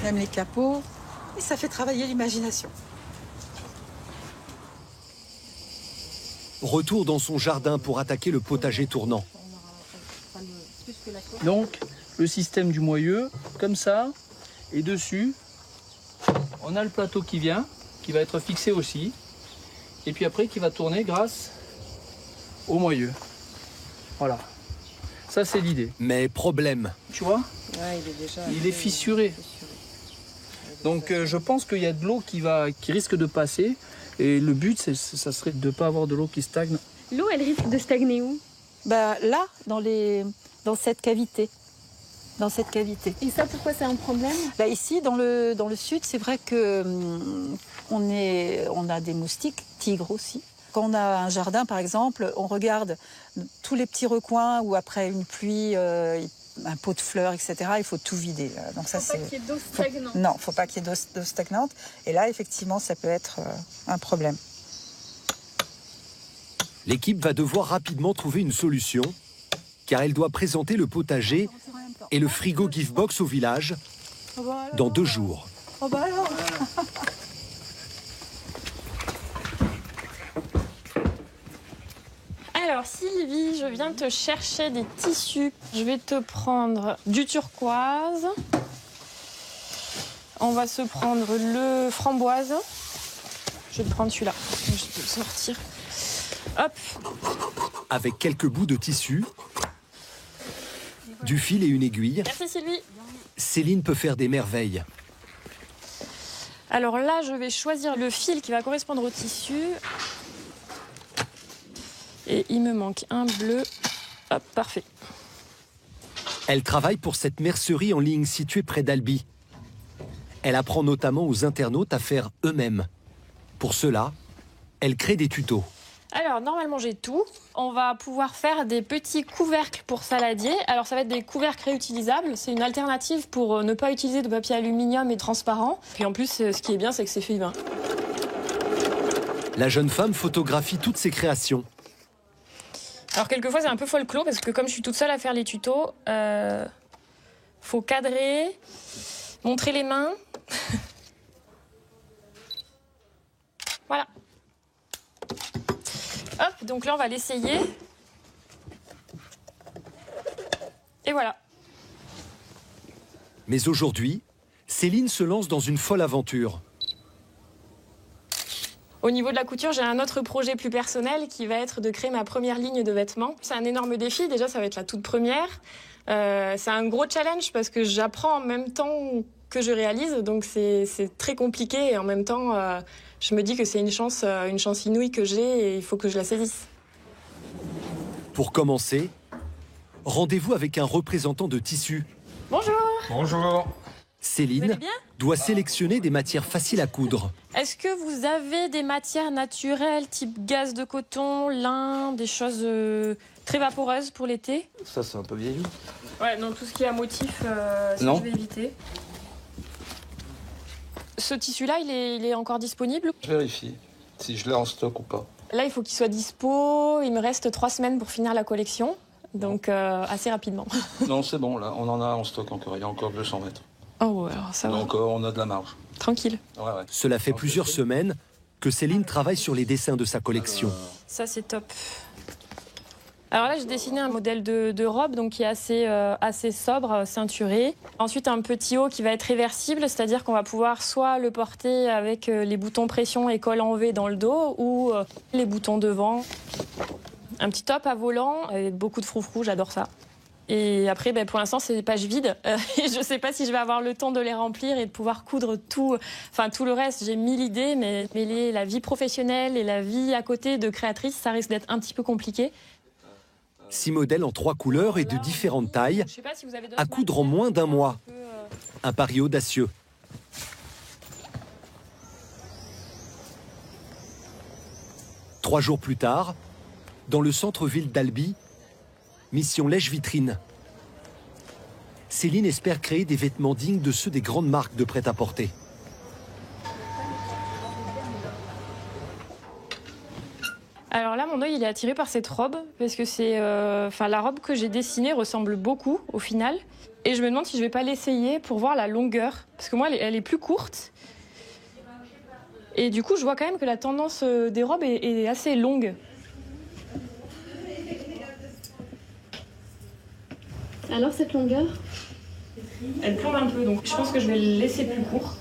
Même les capots. Et ça fait travailler l'imagination. Retour dans son jardin pour attaquer le potager tournant. Donc, le système du moyeu, comme ça, et dessus, on a le plateau qui vient, qui va être fixé aussi, et puis après qui va tourner grâce au moyeu. Voilà. Ça, c'est l'idée. Mais problème. Tu vois? Ouais, il est fissuré. Donc, je pense qu'il y a de l'eau qui risque de passer. Et le but, ça serait de ne pas avoir de l'eau qui stagne. L'eau, elle risque de stagner où? Là, dans cette cavité. Dans cette cavité. Et ça, pourquoi c'est un problème? Ici, dans le sud, c'est vrai que on a des moustiques, tigres aussi. Quand on a un jardin, par exemple, on regarde tous les petits recoins où après une pluie, un pot de fleurs, etc., il faut tout vider. Donc ça, faut pas qu'il y ait d'eau stagnante. Non, il ne faut pas qu'il y ait d'eau stagnante. Et là, effectivement, ça peut être un problème. L'équipe va devoir rapidement trouver une solution, car elle doit présenter le potager et le frigo Givebox au village dans 2 jours. Oh bah alors. Alors Sylvie, je viens te chercher des tissus. Je vais te prendre du turquoise. On va se prendre le framboise. Je vais te prendre celui-là. Je vais te le sortir. Hop. Avec quelques bouts de tissu, du fil et une aiguille, Merci Sylvie. Céline peut faire des merveilles. Alors là, je vais choisir le fil qui va correspondre au tissu. Et il me manque un bleu. Hop, parfait. Elle travaille pour cette mercerie en ligne située près d'Albi. Elle apprend notamment aux internautes à faire eux-mêmes. Pour cela, elle crée des tutos. Alors, normalement, j'ai tout. On va pouvoir faire des petits couvercles pour saladier. Alors, ça va être des couvercles réutilisables. C'est une alternative pour ne pas utiliser de papier aluminium et transparent. Et en plus, ce qui est bien, c'est que c'est fait main. La jeune femme photographie toutes ses créations. Alors, quelquefois, c'est un peu folklore parce que comme je suis toute seule à faire les tutos, faut cadrer, montrer les mains. Voilà. Hop, donc là, on va l'essayer. Et voilà. Mais aujourd'hui, Céline se lance dans une folle aventure. Au niveau de la couture, j'ai un autre projet plus personnel qui va être de créer ma première ligne de vêtements. C'est un énorme défi. Déjà, ça va être la toute première. C'est un gros challenge parce que j'apprends en même temps que je réalise. Donc, c'est très compliqué. Et en même temps, je me dis que c'est une chance inouïe que j'ai et il faut que je la saisisse. Pour commencer, rendez-vous avec un représentant de tissu. Bonjour. Bonjour. Céline doit sélectionner des matières faciles à coudre. Est-ce que vous avez des matières naturelles type gaze de coton, lin, des choses très vaporeuses pour l'été? Ça, c'est un peu vieillot. Ouais, non, tout ce qui est à motif, ça, je vais éviter. Ce tissu-là, il est encore disponible? Je vérifie si je l'ai en stock ou pas. Là, il faut qu'il soit dispo. Il me reste 3 semaines pour finir la collection, donc assez rapidement. Non, c'est bon, là, on en a en stock encore. Il y a encore 200 mètres. Oh, alors ça va. Donc, on a de la marge. Tranquille. Ouais. Cela fait plusieurs semaines que Céline travaille sur les dessins de sa collection. Ça, c'est top. Alors là, j'ai dessiné un modèle de robe donc qui est assez sobre, ceinturé. Ensuite, un petit haut qui va être réversible, c'est-à-dire qu'on va pouvoir soit le porter avec les boutons pression et col en V dans le dos ou les boutons devant. Un petit top à volant avec beaucoup de froufrous, j'adore ça. Et après, pour l'instant, c'est des pages vides. Et je ne sais pas si je vais avoir le temps de les remplir et de pouvoir coudre tout le reste. J'ai 1000 idées, mais mêler la vie professionnelle et la vie à côté de créatrice, ça risque d'être un petit peu compliqué. 6 modèles en 3 couleurs et de différentes tailles, à coudre en moins d'un mois. Un pari audacieux. Trois jours plus tard, dans le centre-ville d'Albi, mission lèche-vitrine. Céline espère créer des vêtements dignes de ceux des grandes marques de prêt-à-porter. Alors là, mon œil il est attiré par cette robe parce que c'est, la robe que j'ai dessinée ressemble beaucoup au final. Et je me demande si je vais pas l'essayer pour voir la longueur, parce que moi, elle est plus courte. Et du coup, je vois quand même que la tendance des robes est assez longue. Alors cette longueur? Elle plombe un peu, donc je pense que je vais le laisser plus court.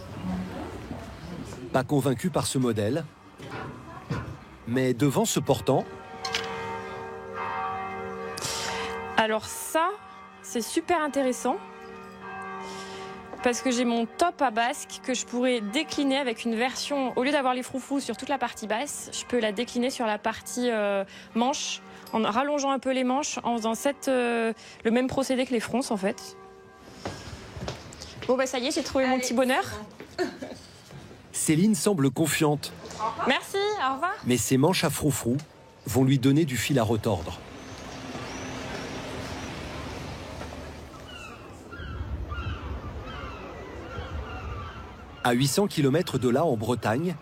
Pas convaincu par ce modèle, mais devant ce portant... Alors ça, c'est super intéressant. Parce que j'ai mon top à basque que je pourrais décliner avec une version... Au lieu d'avoir les froufrous sur toute la partie basse, je peux la décliner sur la partie manche, en rallongeant un peu les manches, en faisant le même procédé que les fronces en fait. Bon ça y est, j'ai trouvé mon petit bonheur. Céline semble confiante. Merci, au revoir. Mais ses manches à froufrou vont lui donner du fil à retordre. À 800 km de là, en Bretagne,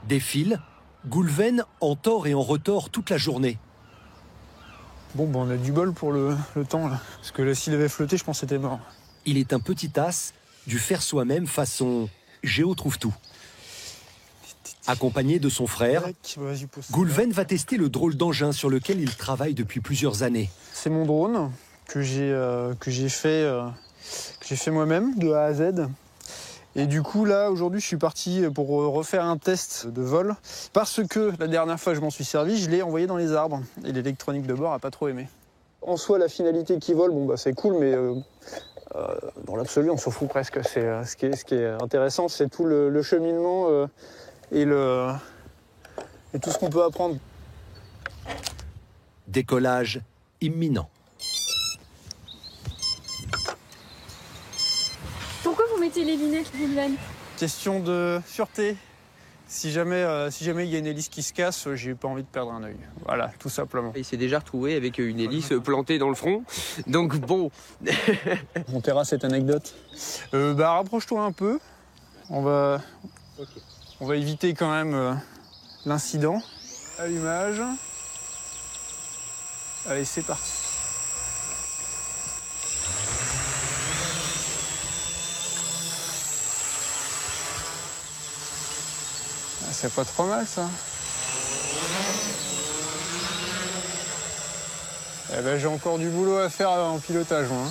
des fils goulvènent en tord et en retors toute la journée. Bon, on a du bol pour le temps, là. Parce que s'il avait flotté, je pense que c'était mort. Il est un petit as du faire soi-même façon Géo trouve tout. Accompagné de son frère, Goulven va tester le drôle d'engin sur lequel il travaille depuis plusieurs années. C'est mon drone que j'ai fait moi-même de A à Z. Et du coup, là, aujourd'hui, je suis parti pour refaire un test de vol. Parce que la dernière fois que je m'en suis servi, je l'ai envoyé dans les arbres. Et l'électronique de bord n'a pas trop aimé. En soi, la finalité qui vole, c'est cool, mais dans l'absolu, on s'en fout presque. Ce qui est intéressant, c'est tout le cheminement et tout ce qu'on peut apprendre. Décollage imminent. lunettes, Goulven? Question de sûreté. Si jamais il y a une hélice qui se casse, j'ai pas envie de perdre un œil. Voilà, tout simplement. Il s'est déjà retrouvé avec une hélice plantée dans le front. Donc bon. On taira cette anecdote. Rapproche-toi un peu. On va éviter quand même l'incident. Allumage. Allez, c'est parti. C'est pas trop mal, ça. Eh ben, j'ai encore du boulot à faire en pilotage, moi.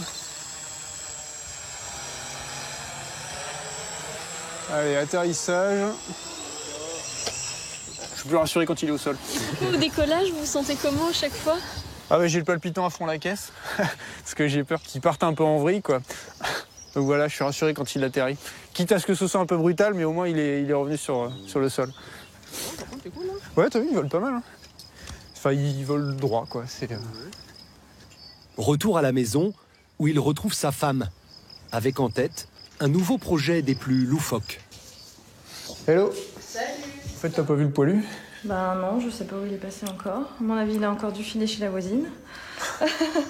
Allez, atterrissage. Je suis plus rassuré quand il est au sol. Au décollage, vous vous sentez comment à chaque fois? Ah ouais, j'ai le palpitant à fond la caisse. Parce que j'ai peur qu'il parte un peu en vrille, quoi. Donc voilà, je suis rassuré quand il atterrit. Quitte à ce que ce soit un peu brutal, mais au moins il est revenu sur le sol. Par contre, c'est cool, hein. Ouais, t'as vu, il vole pas mal. Hein. Enfin, il vole droit, quoi. Retour à la maison, où il retrouve sa femme, avec en tête un nouveau projet des plus loufoques. Hello. Salut. En fait, t'as pas vu le poilu? Ben non, je sais pas où il est passé encore. À mon avis, il a encore dû filer chez la voisine.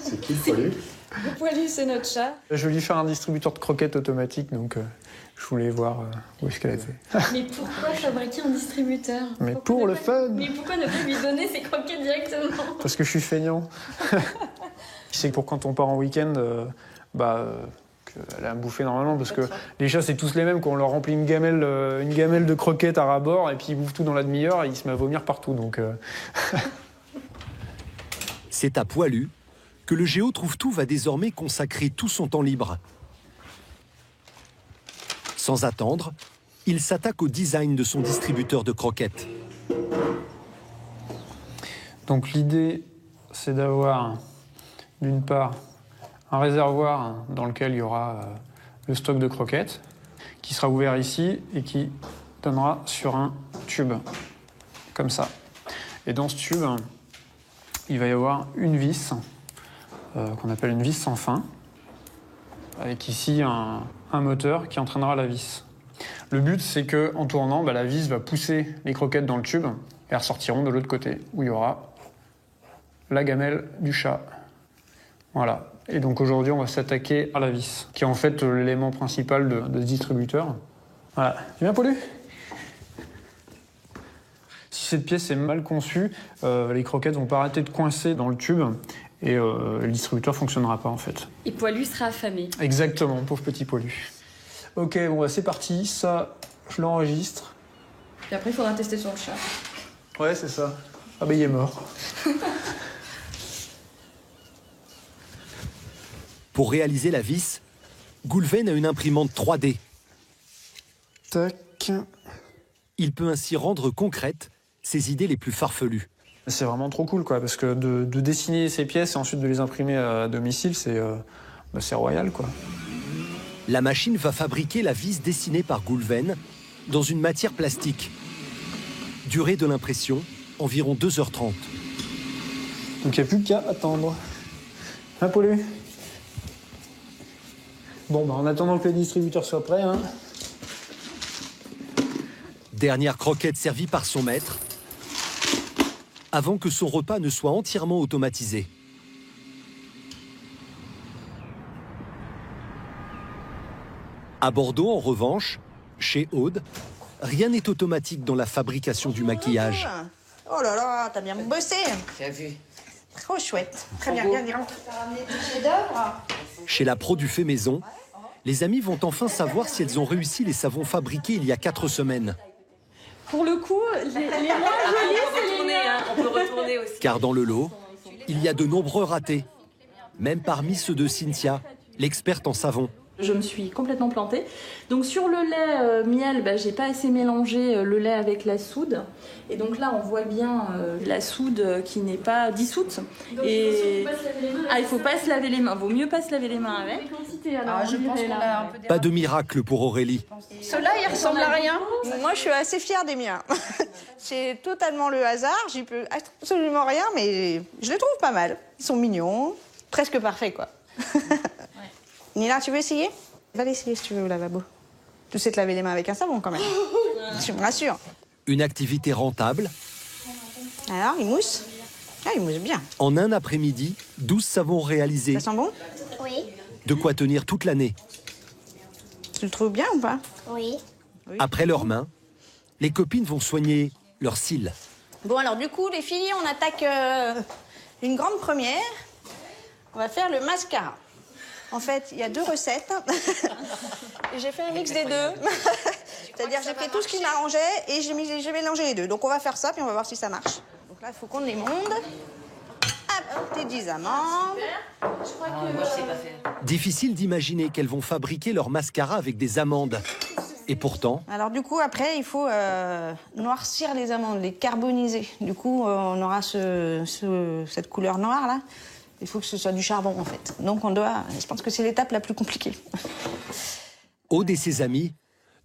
C'est qui le poilu? Le poilu, c'est notre chat. Je vais lui faire un distributeur de croquettes automatique, donc je voulais voir où est-ce qu'elle était. Mais pourquoi fabriquer un distributeur? Mais pour le fun. Mais pourquoi ne pas lui donner ses croquettes directement? Parce que je suis feignant. C'est pour quand on part en week-end, qu'elle a à bouffer normalement, parce que les chats, c'est tous les mêmes. Quand on leur remplit une gamelle de croquettes à ras-bord, et puis ils bouffent tout dans la demi-heure, et ils se mettent à vomir partout. Donc, C'est à Poilu que le Géo trouve tout va désormais consacrer tout son temps libre. Sans attendre, il s'attaque au design de son distributeur de croquettes. Donc l'idée, c'est d'avoir, d'une part, un réservoir dans lequel il y aura le stock de croquettes, qui sera ouvert ici et qui donnera sur un tube, comme ça. Et dans ce tube, il va y avoir une vis, qu'on appelle une vis sans fin, avec ici un moteur qui entraînera la vis. Le but, c'est qu'en tournant, la vis va pousser les croquettes dans le tube et elles ressortiront de l'autre côté, où il y aura la gamelle du chat. Voilà. Et donc aujourd'hui, on va s'attaquer à la vis, qui est en fait l'élément principal de ce distributeur. Voilà. Tu viens, Paulu? Si cette pièce est mal conçue, les croquettes vont pas arrêter de coincer dans le tube et le distributeur fonctionnera pas en fait. Et Poilu sera affamé. Exactement, pauvre petit Poilu. Ok, bon, c'est parti. Ça, je l'enregistre. Et après, il faudra tester sur le chat. Ouais, c'est ça. Ah ben, il est mort. Pour réaliser la vis, Goulven a une imprimante 3D. Tac. Il peut ainsi rendre concrètes ses idées les plus farfelues. C'est vraiment trop cool, quoi, parce que de dessiner ces pièces et ensuite de les imprimer à domicile, c'est royal, quoi. La machine va fabriquer la vis dessinée par Goulven dans une matière plastique. Durée de l'impression, environ 2h30. Donc il n'y a plus qu'à attendre. Hein, Paulu? Bon, en attendant que le distributeur soit prêt, hein. Dernière croquette servie par son maître, avant que son repas ne soit entièrement automatisé. À Bordeaux, en revanche, chez Aude, rien n'est automatique dans la fabrication du maquillage. Oh là là, t'as bien bossé. J'ai vu. Trop chouette. Très bien, bien, bien. T'as ramené des chefs-d'œuvre. Chez la pro du fait maison, les amies vont enfin savoir si elles ont réussi les savons fabriqués il y a 4 semaines. Pour le coup, les moins jolis, c'est les miens. On peut retourner aussi. Car dans le lot, il y a de nombreux ratés, même parmi ceux de Cynthia, l'experte en savon. Je me suis complètement plantée. Donc sur le lait miel, j'ai pas assez mélangé le lait avec la soude. Et donc là, on voit bien la soude qui n'est pas dissoute. Donc et il faut pas se laver les mains. Vaut mieux pas se laver les mains avec. Je pense qu'on a un peu Pas de miracle pour Aurélie. Ceux-là, ils ressemblent à rien. Moi, je suis assez fière des miens. C'est totalement le hasard. J'y peux absolument rien, mais je les trouve pas mal. Ils sont mignons, presque parfaits, quoi. Nina, tu veux essayer? Va l'essayer si tu veux au lavabo. Tu sais te laver les mains avec un savon quand même. Tu me rassures. Une activité rentable. Alors, il mousse. Ah, il mousse bien. En un après-midi, 12 savons réalisés. Ça sent bon? Oui. De quoi tenir toute l'année. Tu le trouves bien ou pas? Oui. Après leurs mains, les copines vont soigner leurs cils. Bon, alors du coup, les filles, on attaque une grande première. On va faire le mascara. En fait, il y a 2 recettes. Et j'ai fait un mix des deux. C'est-à-dire, j'ai pris tout ce qui m'arrangeait et j'ai mélangé les deux. Donc, on va faire ça, puis on va voir si ça marche. Donc là, il faut qu'on les monde. Hop, tes 10 amandes. Difficile d'imaginer qu'elles vont fabriquer leur mascara avec des amandes. Et pourtant... Alors du coup, après, il faut noircir les amandes, les carboniser. Du coup, on aura cette couleur noire là. Il faut que ce soit du charbon en fait. Donc je pense que c'est l'étape la plus compliquée. Aude et ses amis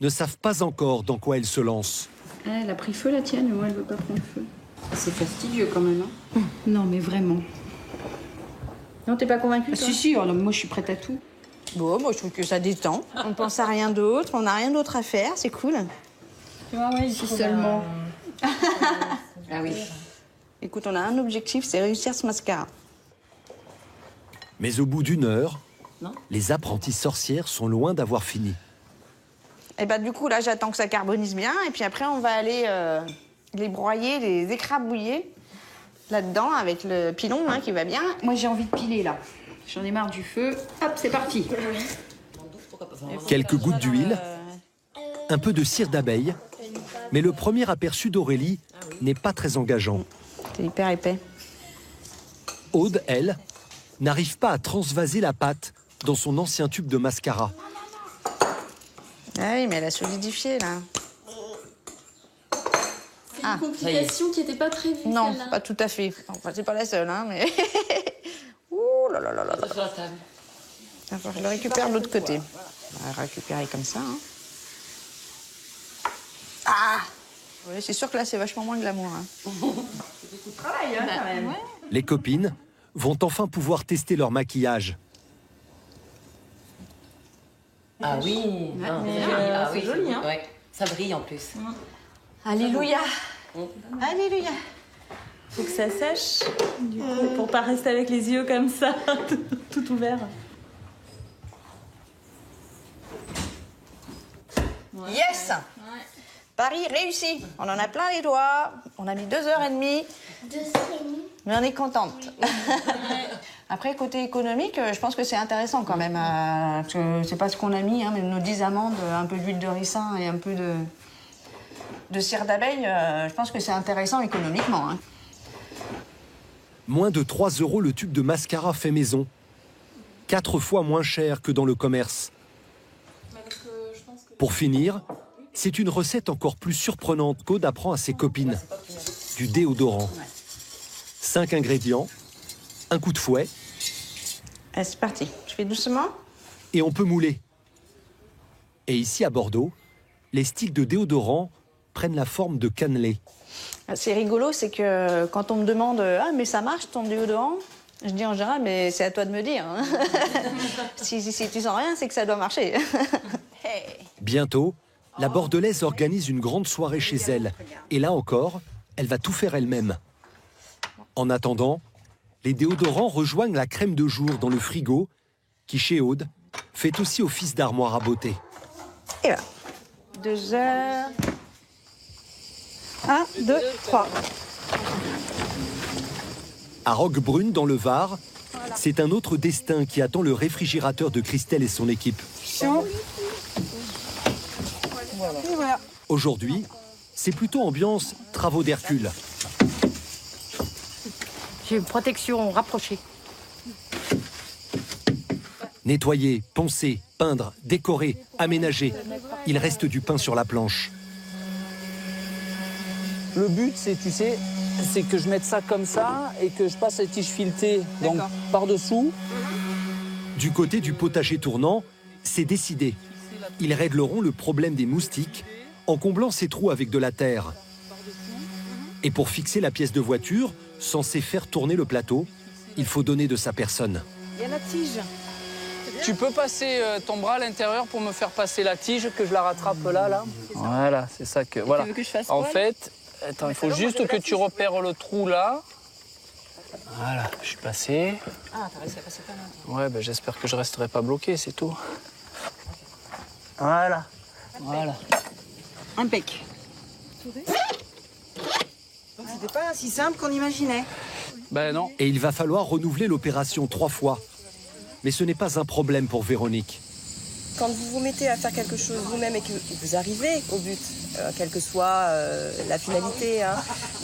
ne savent pas encore dans quoi elles se lancent. Elle a pris feu la tienne, moi elle veut pas prendre feu. C'est fastidieux quand même. Hein. Non mais vraiment. Non, t'es pas convaincue toi? Si, alors, moi je suis prête à tout. Bon, moi je trouve que ça détend. On ne pense à rien d'autre, on n'a rien d'autre à faire, c'est cool. Tu vois, ouais, si seulement. Ah oui. Écoute, on a un objectif, c'est réussir ce mascara. Mais au bout d'une heure, les apprenties sorcières sont loin d'avoir fini. Et bah du coup, là, j'attends que ça carbonise bien. Et puis après, on va aller les broyer, les écrabouiller là-dedans avec le pilon hein, qui va bien. Moi, j'ai envie de piler, là. J'en ai marre du feu. Hop, c'est parti. Quelques gouttes d'huile, un peu de cire d'abeille. Mais le premier aperçu d'Aurélie n'est pas très engageant. C'est hyper épais. Aude, elle, n'arrive pas à transvaser la pâte dans son ancien tube de mascara. Ah oui, mais elle a solidifié, là. C'est une complication qui n'était pas prévue, non, pas tout à fait. Enfin, c'est pas la seule, hein, mais... Ouh là là là là là. Sur la table. Enfin, je le récupère de l'autre côté. On va récupérer comme ça. Hein. Ah oui, c'est sûr que là, c'est vachement moins glamour. Hein. C'est beaucoup de travail, hein, quand même. Les copines vont enfin pouvoir tester leur maquillage. Ah oui, c'est joli, hein. Ouais. Ça brille en plus. Alléluia. Alléluia. Faut que ça sèche, du coup, pour pas rester avec les yeux comme ça, tout ouvert. Yes. Paris réussi. On en a plein les doigts. On a mis 2h30. 2h30. Mais on est contente. Après, côté économique, je pense que c'est intéressant quand même. Parce que c'est pas ce qu'on a mis, hein, mais nos 10 amandes, un peu d'huile de ricin et un peu de cire d'abeille, je pense que c'est intéressant économiquement. Hein. Moins de 3 € le tube de mascara fait maison. 4 fois moins cher que dans le commerce. Pour finir, c'est une recette encore plus surprenante qu'Aude apprend à ses copines. Du déodorant. 5 ingrédients, un coup de fouet. Allez, c'est parti. Je fais doucement. Et on peut mouler. Et ici à Bordeaux, les sticks de déodorant prennent la forme de cannelés. C'est rigolo, c'est que quand on me demande « Ah, mais ça marche ton déodorant ?» Je dis en général « Mais c'est à toi de me dire. Hein. » si tu sens rien, c'est que ça doit marcher. Hey. Bientôt, la Bordelaise organise une grande soirée chez elle. Et là encore, elle va tout faire elle-même. En attendant, les déodorants rejoignent la crème de jour dans le frigo, qui, chez Aude, fait aussi office d'armoire à beauté. Et là, 2 heures... 1, 2, 3. À Roquebrune, dans le Var, c'est un autre destin qui attend le réfrigérateur de Christelle et son équipe. Voilà. Aujourd'hui, c'est plutôt ambiance travaux d'Hercule. J'ai une protection rapprochée. Nettoyer, poncer, peindre, décorer, aménager. Il reste du pain sur la planche. Le but, c'est, tu sais, c'est que je mette ça comme ça et que je passe la tige filetée donc par-dessous. Du côté du potager tournant, c'est décidé. Ils régleront le problème des moustiques en comblant ces trous avec de la terre. Et pour fixer la pièce de voiture, censée faire tourner le plateau, il faut donner de sa personne. Il y a la tige. tu peux passer ton bras à l'intérieur pour me faire passer la tige, que je la rattrape là. Voilà, c'est ça que... Voilà. Tu veux que je fasse En quoi, fait, attends, il faut juste que tu repères le trou là. Voilà, je suis passé. Ah, t'as réussi à passer pas mal. Ouais, ben, j'espère que je resterai pas bloqué, c'est tout. Voilà. Voilà. Impec. Donc c'était pas si simple qu'on imaginait. Ben non. Et il va falloir renouveler l'opération 3 fois. Mais ce n'est pas un problème pour Véronique. Quand vous vous mettez à faire quelque chose vous-même et que vous arrivez au but, quelle que soit la finalité, hein,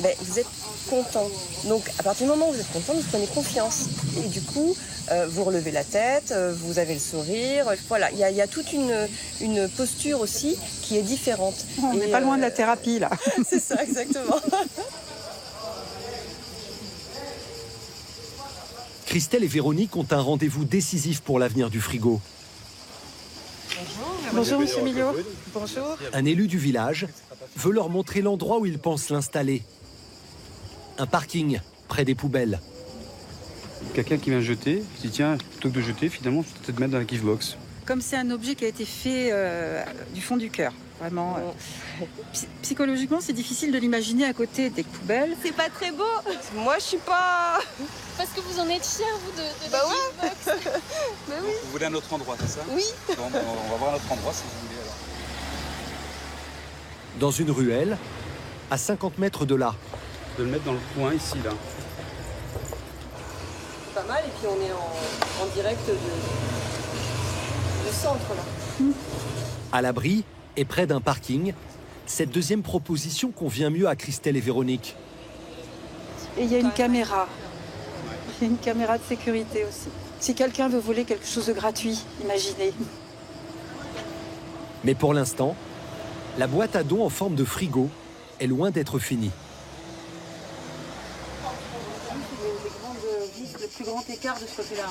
ben, vous êtes content. Donc à partir du moment où vous êtes content, vous prenez confiance. Et du coup, vous relevez la tête, vous avez le sourire. Voilà, il y a toute une posture aussi qui est différente. On n'est pas loin de la thérapie là. C'est ça, exactement. Christelle et Véronique ont un rendez-vous décisif pour l'avenir du frigo. Bonjour, monsieur Millot. Bonjour. Un élu du village veut leur montrer l'endroit où il pense l'installer. Un parking près des poubelles. Quelqu'un qui vient jeter, je dis tiens, plutôt que de jeter, finalement, je vais peut-être mettre dans la giftbox. Comme c'est un objet qui a été fait du fond du cœur, vraiment. Psychologiquement, c'est difficile de l'imaginer à côté des poubelles. C'est pas très beau. Moi, je suis pas... Parce que vous en êtes fiers, vous, de Bah la ouais. Bah oui. Vous voulez un autre endroit, c'est ça? Oui. Bon, on va voir un autre endroit si vous voulez alors. Dans une ruelle, à 50 mètres de là. De le mettre dans le coin ici, là. Pas mal, et puis on est en direct du centre, là. À l'abri et près d'un parking, cette deuxième proposition convient mieux à Christelle et Véronique. Et il y a une caméra. Il y a une caméra de sécurité aussi. Si quelqu'un veut voler quelque chose de gratuit, imaginez. Mais pour l'instant, la boîte à dons en forme de frigo est loin d'être finie. Le plus grand écart de ce côté-là.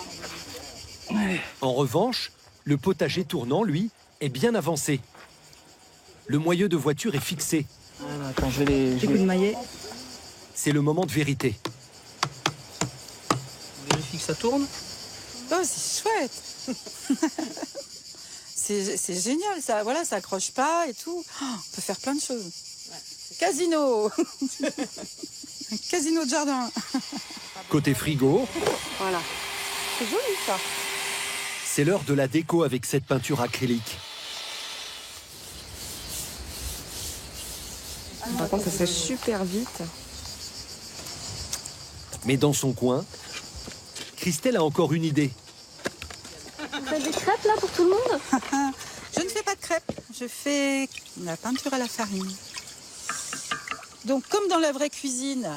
En revanche, le potager tournant, lui, est bien avancé. Le moyeu de voiture est fixé. Voilà, attends, je vais les... Des coups de maillet. C'est le moment de vérité. Vérifie que ça tourne. Oh, c'est chouette. c'est génial, ça. Voilà, ça accroche pas et tout. Oh, on peut faire plein de choses. Casino. Un casino de jardin. Côté frigo, Voilà. C'est joli, ça. c'est l'heure de la déco avec cette peinture acrylique. Par contre, ça sèche super vite. Mais dans son coin, Christelle a encore une idée. Vous faites des crêpes, là, pour tout le monde? Je ne fais pas de crêpes. Je fais la peinture à la farine. Donc, comme dans la vraie cuisine,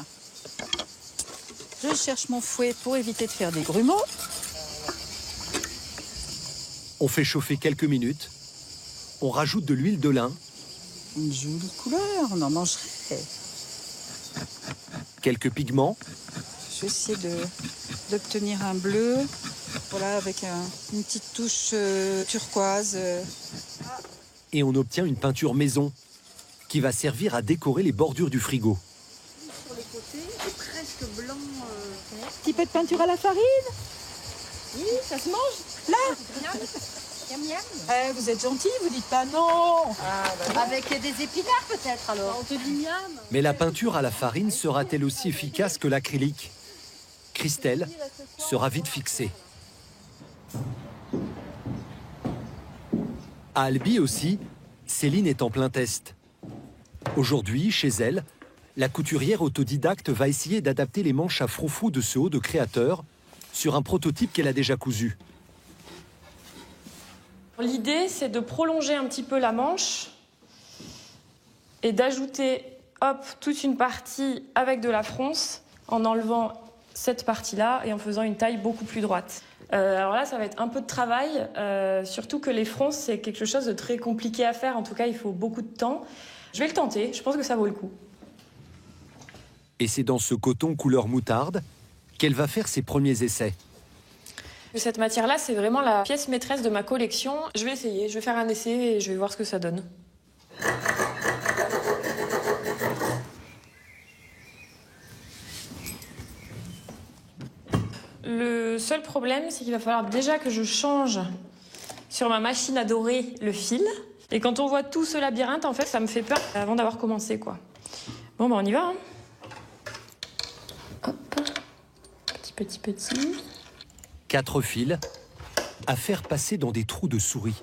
je cherche mon fouet pour éviter de faire des grumeaux. On fait chauffer quelques minutes. On rajoute de l'huile de lin, Une jolie couleur, on en mangerait. quelques pigments, Je vais essayer d'obtenir un bleu, voilà, avec une petite touche turquoise. et on obtient une peinture maison qui va servir à décorer les bordures du frigo. Sur les côtés, est presque blanc. Petit peu de peinture à la farine. Oui, ça se mange. Là. Miam, miam. Vous êtes gentil, vous dites pas non. Avec des épinards peut-être alors. On te dit miam. Mais la peinture à la farine sera-t-elle aussi efficace que l'acrylique? Christelle sera vite fixée. À Albi aussi, Céline est en plein test. Aujourd'hui, chez elle, la couturière autodidacte va essayer d'adapter les manches à froufrou de ce haut de créateur sur un prototype qu'elle a déjà cousu. L'idée, c'est de prolonger un petit peu la manche et d'ajouter, hop, toute une partie avec de la fronce en enlevant cette partie-là et en faisant une taille beaucoup plus droite. Alors là, ça va être un peu de travail, surtout que les fronces, c'est quelque chose de très compliqué à faire. En tout cas, il faut beaucoup de temps. Je vais le tenter, je pense que ça vaut le coup. Et c'est dans ce coton couleur moutarde qu'elle va faire ses premiers essais. Cette matière-là, c'est vraiment la pièce maîtresse de ma collection. Je vais essayer, je vais faire un essai et je vais voir ce que ça donne. Le seul problème, c'est qu'il va falloir déjà que je change sur ma machine à dorer le fil. Et quand on voit tout ce labyrinthe, en fait, ça me fait peur avant d'avoir commencé, quoi. Bon, on y va, hein. Hop. Petit. 4 fils à faire passer dans des trous de souris.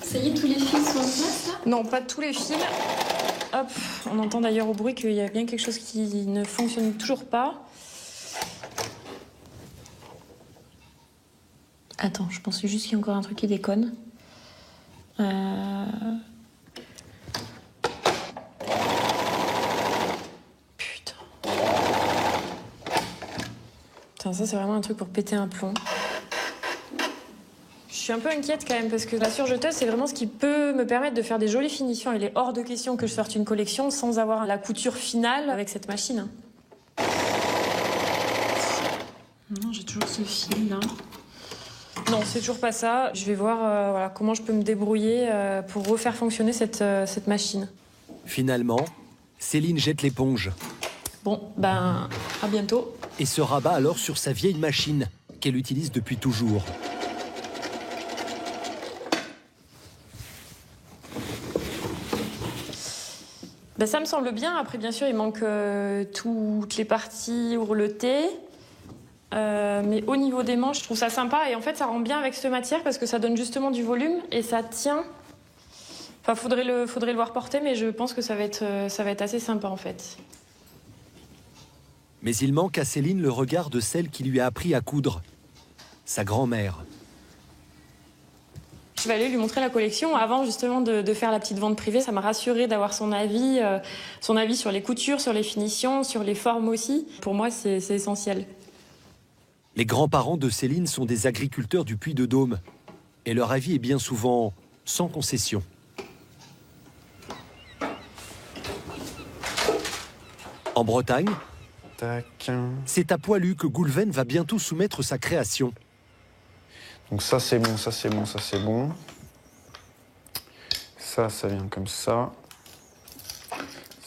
Ça y est, tous les fils sont en place, là ? Non, pas tous les fils. Hop, on entend d'ailleurs au bruit qu'il y a bien quelque chose qui ne fonctionne toujours pas. Attends, je pense juste qu'il y a encore un truc qui déconne. Putain, ça c'est vraiment un truc pour péter un plomb. Je suis un peu inquiète quand même parce que la surjeteuse, c'est vraiment ce qui peut me permettre de faire des jolies finitions. Il est hors de question que je sorte une collection sans avoir la couture finale avec cette machine. Non, j'ai toujours ce fil là. Non, c'est toujours pas ça. Je vais voir voilà, comment je peux me débrouiller pour refaire fonctionner cette machine. Finalement, Céline jette l'éponge. Bon, ben, à bientôt. Et se rabat alors sur sa vieille machine qu'elle utilise depuis toujours. Ben, ça me semble bien. Après, bien sûr, il manque toutes les parties ourletées. Mais au niveau des manches, je trouve ça sympa. Et en fait, ça rend bien avec cette matière parce que ça donne justement du volume et ça tient. Enfin, faudrait le voir porter, mais je pense que ça va être assez sympa, en fait. Mais il manque à Céline le regard de celle qui lui a appris à coudre, sa grand-mère. Je vais aller lui montrer la collection avant justement de faire la petite vente privée. Ça m'a rassurée d'avoir son avis sur les coutures, sur les finitions, sur les formes aussi. Pour moi, c'est essentiel. Les grands-parents de Céline sont des agriculteurs du Puy-de-Dôme. Et leur avis est bien souvent sans concession. En Bretagne, c'est à Poilu que Goulven va bientôt soumettre sa création. Donc ça c'est bon, ça c'est bon, ça c'est bon. Ça vient comme ça.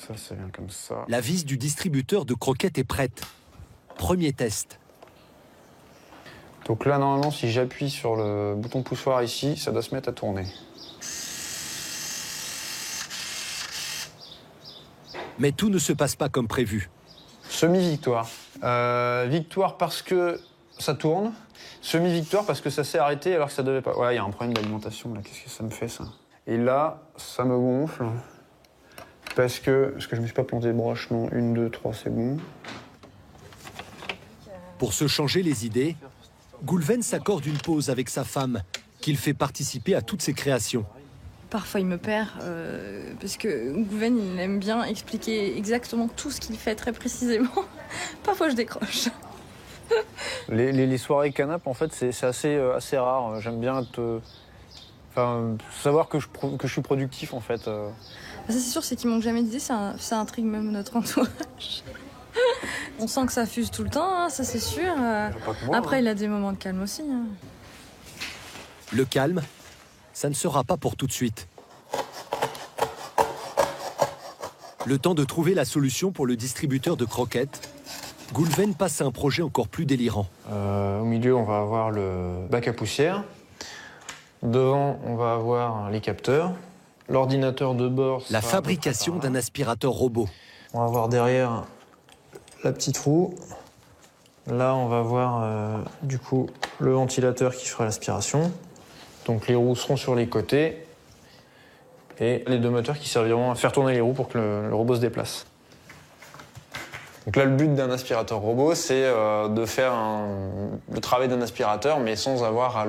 Ça vient comme ça. La vis du distributeur de croquettes est prête. Premier test. Donc là, normalement, si j'appuie sur le bouton poussoir ici, ça doit se mettre à tourner. Mais tout ne se passe pas comme prévu. Semi-victoire. Victoire parce que ça tourne. Semi-victoire parce que ça s'est arrêté alors que ça devait pas. Ouais, il y a un problème d'alimentation, là. Qu'est-ce que ça me fait, ça? Et là, ça me gonfle. Parce que je me suis pas planté de broche, non. 1, 2, 3, c'est bon. Pour se changer les idées, Goulven s'accorde une pause avec sa femme, qu'il fait participer à toutes ses créations. Parfois, il me perd, parce que Goulven, il aime bien expliquer exactement tout ce qu'il fait très précisément. Parfois, je décroche. Les soirées canapes, en fait, c'est assez rare. J'aime bien savoir que je suis productif, en fait. Ça, c'est sûr, c'est qu'il manque jamais d'idées, ça intrigue même notre entourage. On sent que ça fuse tout le temps, hein, ça c'est sûr. Après, il a des moments de calme aussi. Hein. Le calme, ça ne sera pas pour tout de suite. Le temps de trouver la solution pour le distributeur de croquettes, Goulven passe à un projet encore plus délirant. Au milieu, on va avoir le bac à poussière. Devant, on va avoir les capteurs. L'ordinateur de bord... La fabrication d'un aspirateur robot. On va avoir derrière la petite roue. Là, on va avoir du coup le ventilateur qui fera l'aspiration. Donc les roues seront sur les côtés. Et les deux moteurs qui serviront à faire tourner les roues pour que le robot se déplace. Donc là, le but d'un aspirateur robot, c'est de faire le travail d'un aspirateur, mais sans avoir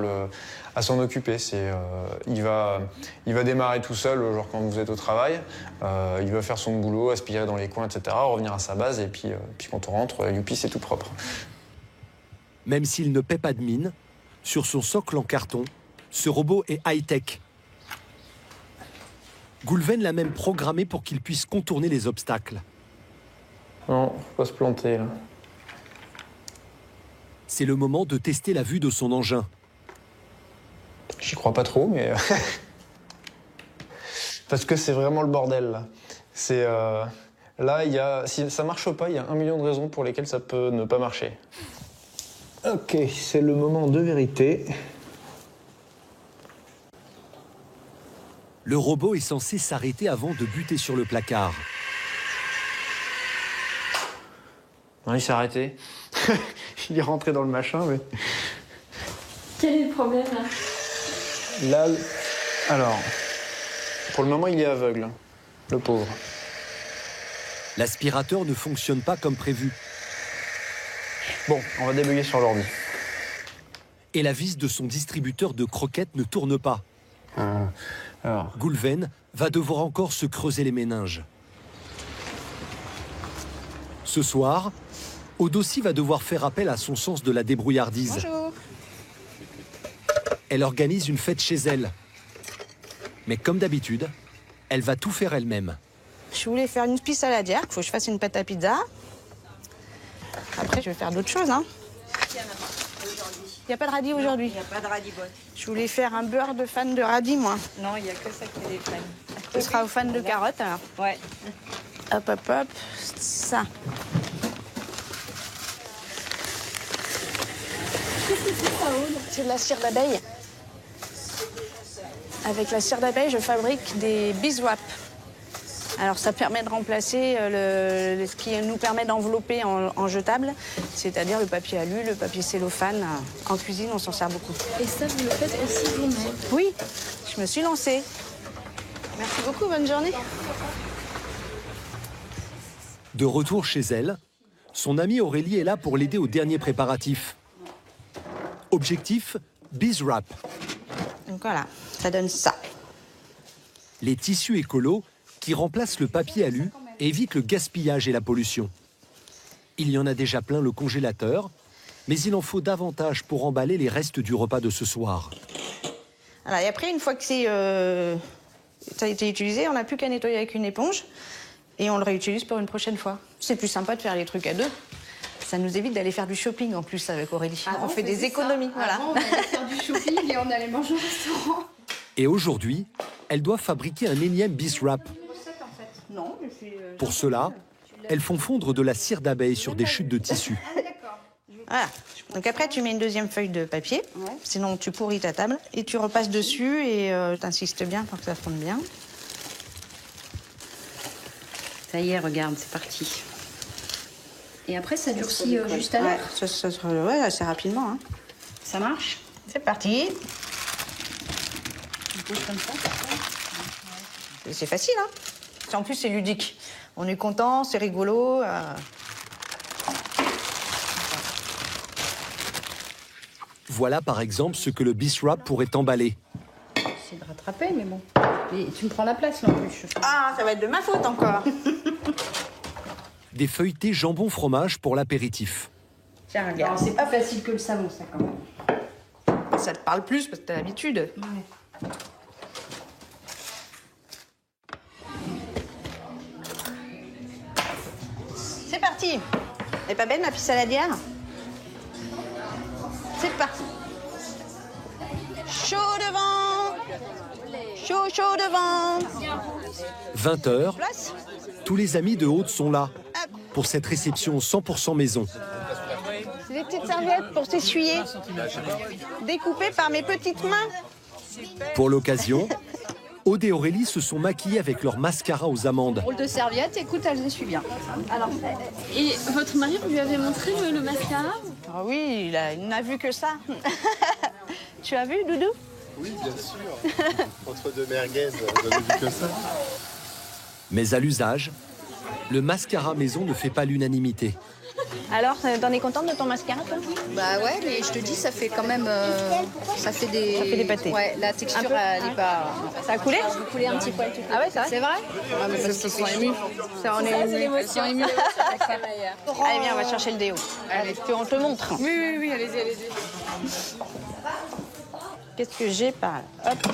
à s'en occuper. Il va démarrer tout seul, genre quand vous êtes au travail. Il va faire son boulot, aspirer dans les coins, etc., revenir à sa base, et puis quand on rentre, youpi, c'est tout propre. Même s'il ne paie pas de mine, sur son socle en carton, ce robot est high-tech. Goulven l'a même programmé pour qu'il puisse contourner les obstacles. Non, faut pas se planter, là. C'est le moment de tester la vue de son engin. J'y crois pas trop, mais... Parce que c'est vraiment le bordel, là. Là, si ça marche pas, il y a 1 million de raisons pour lesquelles ça peut ne pas marcher. Ok, c'est le moment de vérité. Le robot est censé s'arrêter avant de buter sur le placard. Non, il s'est arrêté. Il est rentré dans le machin, mais... Quel est le problème là? Là, alors, pour le moment, il est aveugle, le pauvre. L'aspirateur ne fonctionne pas comme prévu. Bon, on va débugger sur l'ordi. Et la vis de son distributeur de croquettes ne tourne pas. Goulven va devoir encore se creuser les méninges. Ce soir, Odossi va devoir faire appel à son sens de la débrouillardise. Bonjour. Elle organise une fête chez elle. Mais comme d'habitude, elle va tout faire elle-même. Je voulais faire une pisse saladière, il faut que je fasse une pâte à pizza. Après, je vais faire d'autres choses. Hein. Il n'y a pas de radis aujourd'hui? Il n'y a pas de radis, bon. Je voulais faire un beurre de fan de radis, moi. Non, il n'y a que ça qui est des fans. Ce sera aux fans de carottes, alors. Ouais. Hop, hop, hop. Ça. Qu'est-ce que c'est ça, Aude? C'est de la cire d'abeille. Avec la cire d'abeille, je fabrique des beeswaps. Alors ça permet de remplacer ce qui nous permet d'envelopper en jetable, c'est-à-dire le papier alu, le papier cellophane. En cuisine, on s'en sert beaucoup. Et ça, vous le faites aussi vous-même? Oui, je me suis lancée. Merci beaucoup, bonne journée. De retour chez elle, son amie Aurélie est là pour l'aider aux derniers préparatifs. Objectif, Beeswrap. Donc voilà, ça donne ça. Les tissus écolos qui remplacent le papier alu et évitent le gaspillage et la pollution. Il y en a déjà plein le congélateur, mais il en faut davantage pour emballer les restes du repas de ce soir. Voilà, et après, une fois que ça a été utilisé, on n'a plus qu'à nettoyer avec une éponge et on le réutilise pour une prochaine fois. C'est plus sympa de faire les trucs à deux. Ça nous évite d'aller faire du shopping en plus avec Aurélie. On fait des économies. Voilà. Avant, on allait faire du shopping et on allait manger au restaurant. Et aujourd'hui, elles doivent fabriquer un énième Beeswrap. Non, Pour cela, elles font fondre de la cire d'abeille sur des chutes de tissu. Voilà. Donc après, tu mets une deuxième feuille de papier, sinon tu pourris ta table. Et tu repasses dessus et t'insistes bien pour que ça fonde bien. Ça y est, regarde, c'est parti. Et après, ça durcit juste à l'heure? Ouais, assez rapidement. Hein. Ça marche? C'est parti. On pose comme ça. C'est facile, hein. En plus, c'est ludique. On est content, c'est rigolo. Voilà par exemple ce que le Beeswrap pourrait emballer. C'est de rattraper, mais bon. Et tu me prends la place, là, en plus. Ah, ça va être de ma faute encore. Des feuilletés jambon-fromage pour l'apéritif. Tiens, regarde. C'est pas facile que le savon, ça, quand même. Ça te parle plus parce que t'as l'habitude. Ouais. C'est parti. Elle est pas belle, ma pisse saladière? C'est parti. Chaud devant. Chaud, chaud devant. 20h, tous les amis de Aude sont là pour cette réception 100% maison. C'est des petites serviettes pour s'essuyer, découpées par mes petites mains. Pour l'occasion, Aude et Aurélie se sont maquillées avec leur mascara aux amandes. Rôle de serviette, écoute, elle essuie bien. Alors, et votre mari, vous lui avez montré le mascara? Ah oui, il n'a vu que ça. Tu as vu, Doudou? Oui, bien sûr. Entre deux merguez, on n'a vu que ça. Mais à l'usage, le mascara maison ne fait pas l'unanimité. Alors, t'en es contente de ton mascara, toi? Bah ouais, mais je te dis, ça fait quand même... ça fait des pâtés. Ouais, la texture, elle est pas... Ça a coulé? Ça a coulé un petit poil. Ah ouais, c'est vrai? Ah, mais parce qu'ils sont émus. Ça, on est émus. Ils sont émus. Allez, viens, on va chercher le déo. Allez, on te montre. Oui, allez-y, allez-y. Qu'est-ce que j'ai par là? Hop.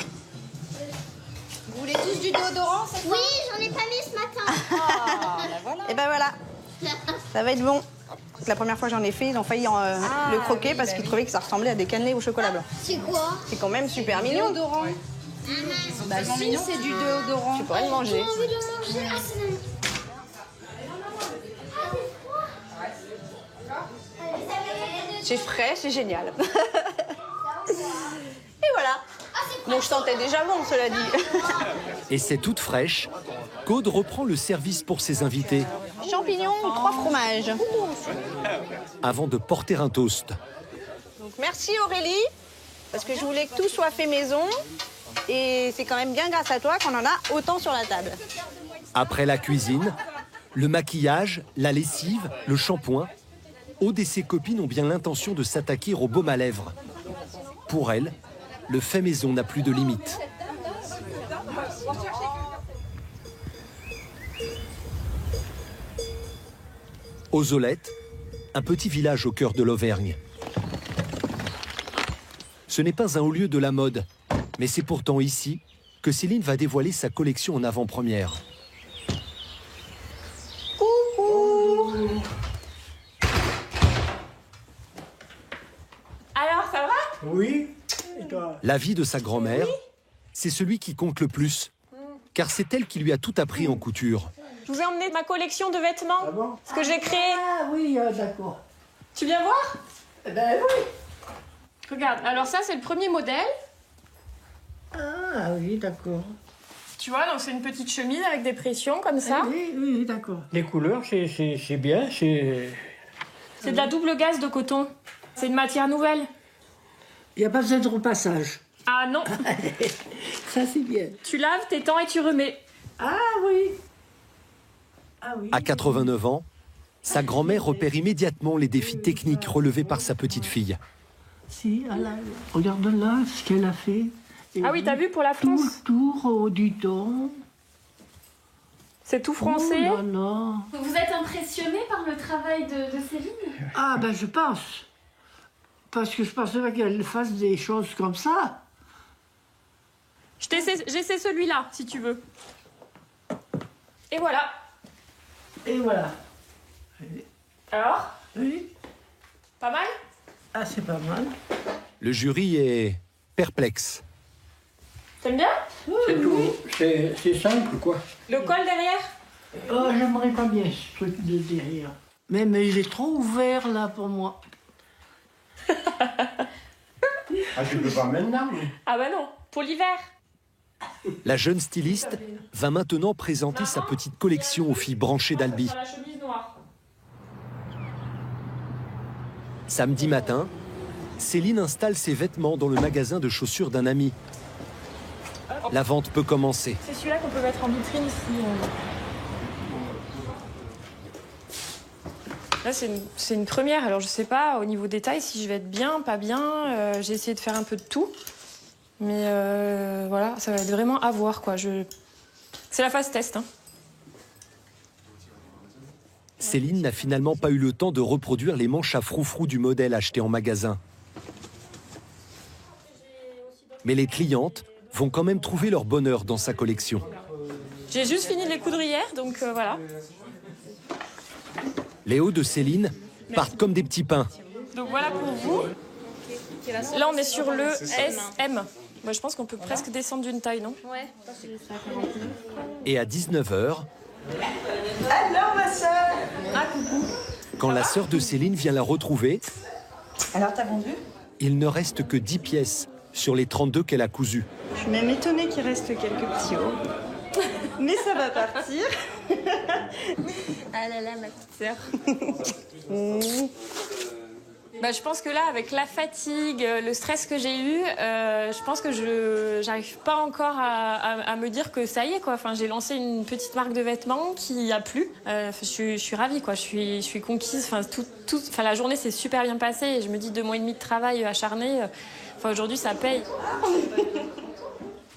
Vous voulez tous du déodorant, c'est ça? Oui, j'en ai pas mis ce matin. Ah, voilà. Et ben voilà. Ça va être bon. La première fois que j'en ai fait, ils ont failli le croquer parce qu'ils trouvaient que ça ressemblait à des cannelés au chocolat blanc. C'est quoi? C'est quand même super mignon. Déodorant. Bah si, c'est du déodorant. Tu pourrais le manger. J'ai envie de le manger. C'est frais, c'est génial. Et voilà. Bon, je sentais déjà bon, cela dit. Et c'est toute fraîche qu'Aude reprend le service pour ses invités. Champignons, 3 fromages. Avant de porter un toast. Donc merci Aurélie, parce que je voulais que tout soit fait maison. Et c'est quand même bien grâce à toi qu'on en a autant sur la table. Après la cuisine, le maquillage, la lessive, le shampoing, Aude et ses copines ont bien l'intention de s'attaquer au baume à lèvres. Pour elles, le fait maison n'a plus de limite. Ozolette, un petit village au cœur de l'Auvergne. Ce n'est pas un haut lieu de la mode, mais c'est pourtant ici que Céline va dévoiler sa collection en avant-première. Alors, ça va? Oui. Et toi? La vie de sa grand-mère, c'est celui qui compte le plus, car c'est elle qui lui a tout appris en couture. Je vous ai emmené ma collection de vêtements, ce que j'ai créé. Ah oui, d'accord. Tu viens voir? Ben oui. Regarde, alors ça c'est le premier modèle. Ah oui, d'accord. Tu vois, donc c'est une petite chemise avec des pressions comme ça. Oui, d'accord. Les couleurs, c'est bien, c'est... C'est de la double gaze de coton. C'est une matière nouvelle. Il n'y a pas besoin de repassage. Ah non. Ça c'est bien. Tu laves, t'étends et tu remets. Ah oui. Ah oui. À 89 ans, sa grand-mère repère immédiatement les défis techniques relevés par sa petite fille. Si, regarde là ce qu'elle a fait. Et ah oui, t'as vu pour la France? Tout le tour du don. C'est tout français. Oh là là. Vous êtes impressionné par le travail de Céline? Ah ben je pense. Parce que je pensais pas qu'elle fasse des choses comme ça. J'essaie celui-là, si tu veux. Et voilà. Et voilà. Alors? Oui. Pas mal? Ah, c'est pas mal. Le jury est perplexe. T'aimes bien? C'est tout. C'est simple, quoi. Le col derrière? Oh, j'aimerais pas bien ce truc de derrière. Mais il est trop ouvert, là, pour moi. Ah, tu peux pas maintenant? Ah bah non, pour l'hiver. La jeune styliste va maintenant présenter sa petite collection aux filles branchées d'Albi. La chemise noire. Samedi matin, Céline installe ses vêtements dans le magasin de chaussures d'un ami. La vente peut commencer. C'est celui-là qu'on peut mettre en vitrine ici. Là, c'est une première. Alors, je sais pas au niveau détail si je vais être bien, pas bien. J'ai essayé de faire un peu de tout. Mais voilà, ça va être vraiment à voir, quoi. C'est la phase test. Hein. Céline n'a finalement pas eu le temps de reproduire les manches à froufrou du modèle acheté en magasin. Mais les clientes vont quand même trouver leur bonheur dans sa collection. J'ai juste fini de les coudre hier, donc voilà. Les hauts de Céline partent comme des petits pains. Donc voilà pour vous. Là, on est sur le SM. Moi, je pense qu'on peut presque descendre d'une taille, non? Ouais. Et à 19h, Alors, ma sœur. Ah, coucou. quand la sœur de Céline vient la retrouver, Alors, t'as vendu? il ne reste que 10 pièces sur les 32 qu'elle a cousues. Je suis même étonnée qu'il reste quelques petits hauts. Mais ça va partir. Ah là là, ma petite sœur. Bah, je pense que là, avec la fatigue, le stress que j'ai eu, je pense que je n'arrive pas encore à me dire que ça y est, quoi. Enfin, j'ai lancé une petite marque de vêtements qui a plu. Je suis ravie, quoi. Je suis conquise. Enfin, la journée s'est super bien passée. Et je me dis 2 mois et demi de travail acharné. Aujourd'hui, ça paye.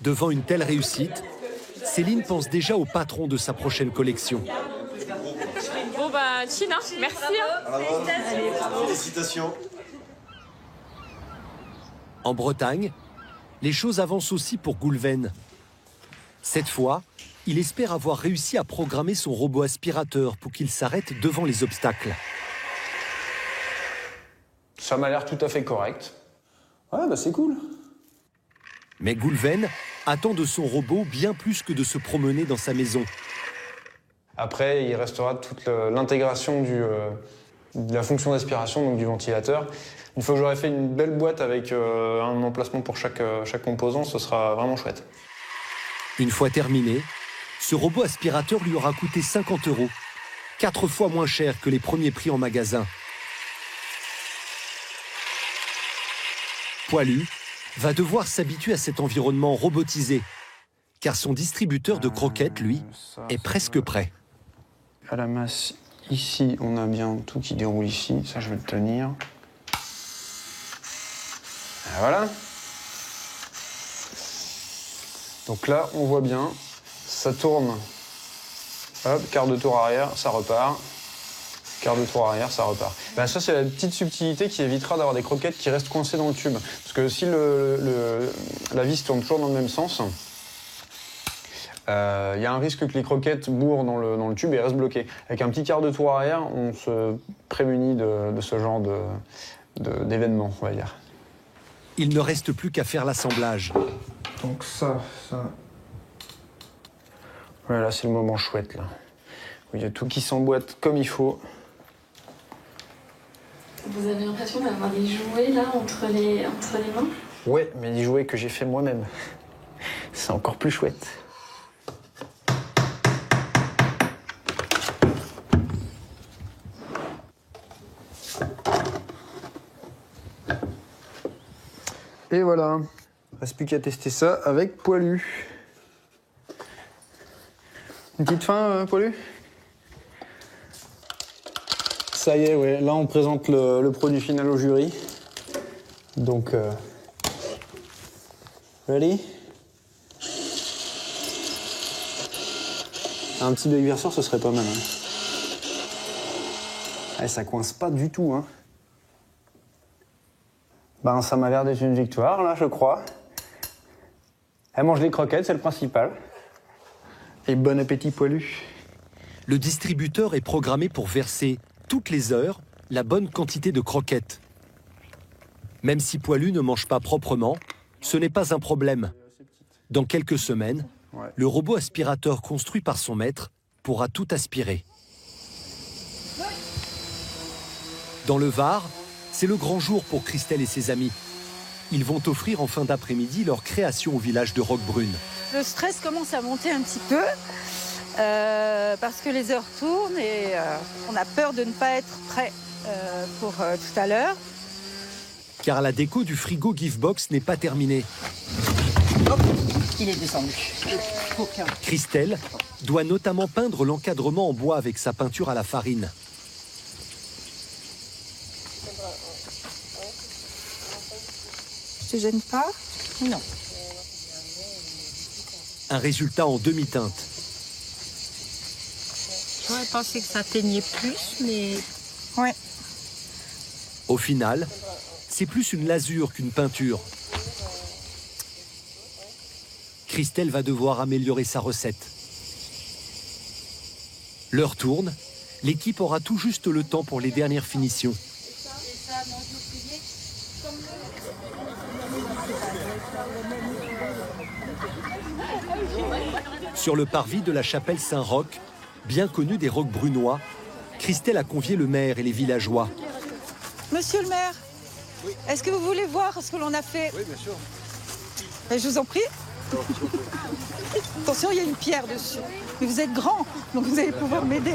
Devant une telle réussite, Céline pense déjà au patron de sa prochaine collection. Bon bah, Chine, hein. Merci. Hein. Félicitations. En Bretagne, les choses avancent aussi pour Goulven. Cette fois, il espère avoir réussi à programmer son robot aspirateur pour qu'il s'arrête devant les obstacles. Ça m'a l'air tout à fait correct. Ouais, bah c'est cool. Mais Goulven attend de son robot bien plus que de se promener dans sa maison. Après, il restera toute l'intégration la fonction d'aspiration, donc du ventilateur. Une fois que j'aurai fait une belle boîte avec un emplacement pour chaque composant, ce sera vraiment chouette. Une fois terminé, ce robot aspirateur lui aura coûté 50 €, 4 fois moins cher que les premiers prix en magasin. Poilu va devoir s'habituer à cet environnement robotisé, car son distributeur de croquettes, lui, est presque prêt. À la masse, ici, on a bien tout qui déroule ici. Ça, je vais le tenir. Et voilà. Donc là, on voit bien, ça tourne. Hop, quart de tour arrière, ça repart. Quart de tour arrière, ça repart. Ben ça, c'est la petite subtilité qui évitera d'avoir des croquettes qui restent coincées dans le tube. Parce que si la vis tourne toujours dans le même sens, y a un risque que les croquettes bourrent dans le tube et restent bloquées. Avec un petit quart de tour arrière, on se prémunit de ce genre d'événement, on va dire. Il ne reste plus qu'à faire l'assemblage. Donc ça... Voilà, c'est le moment chouette, là. Où il y a tout qui s'emboîte comme il faut. Vous avez l'impression d'avoir des jouets là entre les mains? Ouais, mais des jouets que j'ai fait moi-même. C'est encore plus chouette. Et voilà, reste plus qu'à tester ça avec Poilu. Une petite fin, Poilu? Ça y est, ouais. Là on présente le produit final au jury. Donc, ready? Un petit bec verseur, ce serait pas mal. Hein. Ouais, ça coince pas du tout, hein. Ben, ça m'a l'air d'être une victoire, là, je crois. Elle mange les croquettes, c'est le principal. Et bon appétit, Poilu. Le distributeur est programmé pour verser toutes les heures la bonne quantité de croquettes. Même si Poilu ne mange pas proprement, ce n'est pas un problème. Dans quelques semaines, le robot aspirateur construit par son maître pourra tout aspirer. Dans le Var, c'est le grand jour pour Christelle et ses amis. Ils vont offrir en fin d'après-midi leur création au village de Roquebrune. Le stress commence à monter un petit peu parce que les heures tournent et on a peur de ne pas être prêt pour tout à l'heure. Car la déco du frigo Givebox n'est pas terminée. Hop, il est descendu. Christelle doit notamment peindre l'encadrement en bois avec sa peinture à la farine. Je te gêne pas? Non. Un résultat en demi-teinte. J'aurais pensé que ça teignait plus, mais... Ouais. Au final, c'est plus une lasure qu'une peinture. Christelle va devoir améliorer sa recette. L'heure tourne, l'équipe aura tout juste le temps pour les dernières finitions. Sur le parvis de la chapelle Saint-Roch, bien connue des Roquebrunois, Christelle a convié le maire et les villageois. Monsieur le maire, est-ce que vous voulez voir ce que l'on a fait? Oui, bien sûr. Je vous en prie. Attention, il y a une pierre dessus. Mais vous êtes grand, donc vous allez pouvoir m'aider.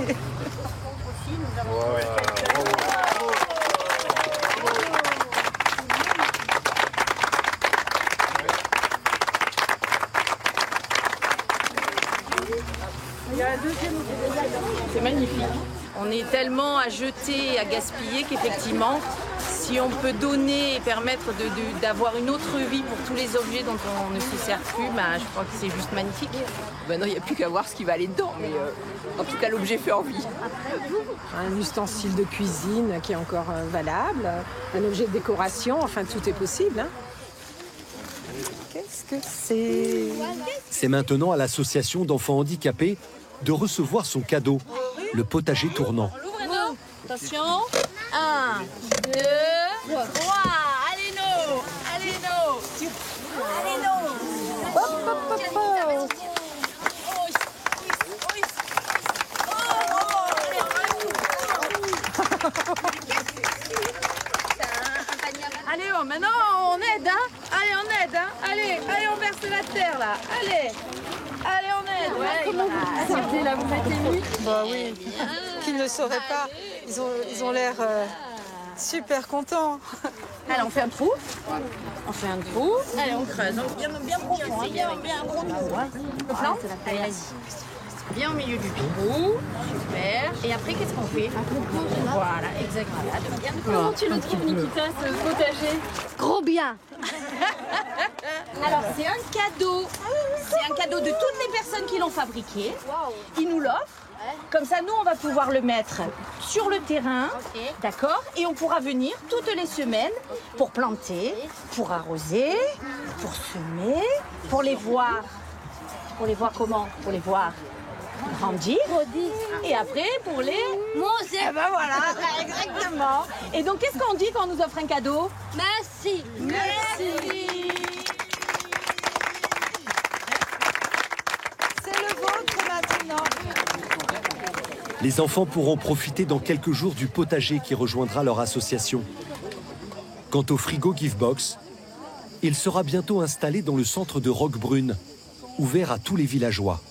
C'est magnifique. On est tellement à jeter et à gaspiller qu'effectivement, si on peut donner et permettre d'avoir une autre vie pour tous les objets dont on ne se sert plus, ben, je crois que c'est juste magnifique. Ben non, il n'y a plus qu'à voir ce qui va aller dedans, mais en tout cas, l'objet fait envie. Un ustensile de cuisine qui est encore valable, un objet de décoration, enfin tout est possible. Hein. Qu'est-ce que c'est? C'est maintenant à l'association d'enfants handicapés de recevoir son cadeau, le potager tournant. Attention. 1, 2, 3. Allez, no. Allez, no. Allez, no. Hop, hop, hop, hop. Allez, on aide. Vous êtes émus? Bah oui, qui ne saurait pas. Ils ont l'air super contents. Allez, on fait un trou. On fait un trou. Allez, on creuse. Bien profond, hein, bien gros trou. On plante. Allez, vas-y. Bien au milieu du trou. Super. Et après, qu'est-ce qu'on fait? Voilà, exactement. Comment tu le trouves, Nikita, ce potager? Gros bien. Alors, c'est un cadeau. C'est un cadeau de toutes les personnes qui l'ont fabriqué. Ils nous l'offrent. Comme ça, nous, on va pouvoir le mettre sur le terrain, d'accord? Et on pourra venir toutes les semaines pour planter, pour arroser, pour semer, pour les voir. Pour les voir comment? Pour les voir grandir. Et après, pour les manger. Eh ben voilà, exactement. Et donc, qu'est-ce qu'on dit quand on nous offre un cadeau? Merci. Merci. C'est le vôtre maintenant. Les enfants pourront profiter dans quelques jours du potager qui rejoindra leur association. Quant au frigo Givebox, il sera bientôt installé dans le centre de Roquebrune, ouvert à tous les villageois.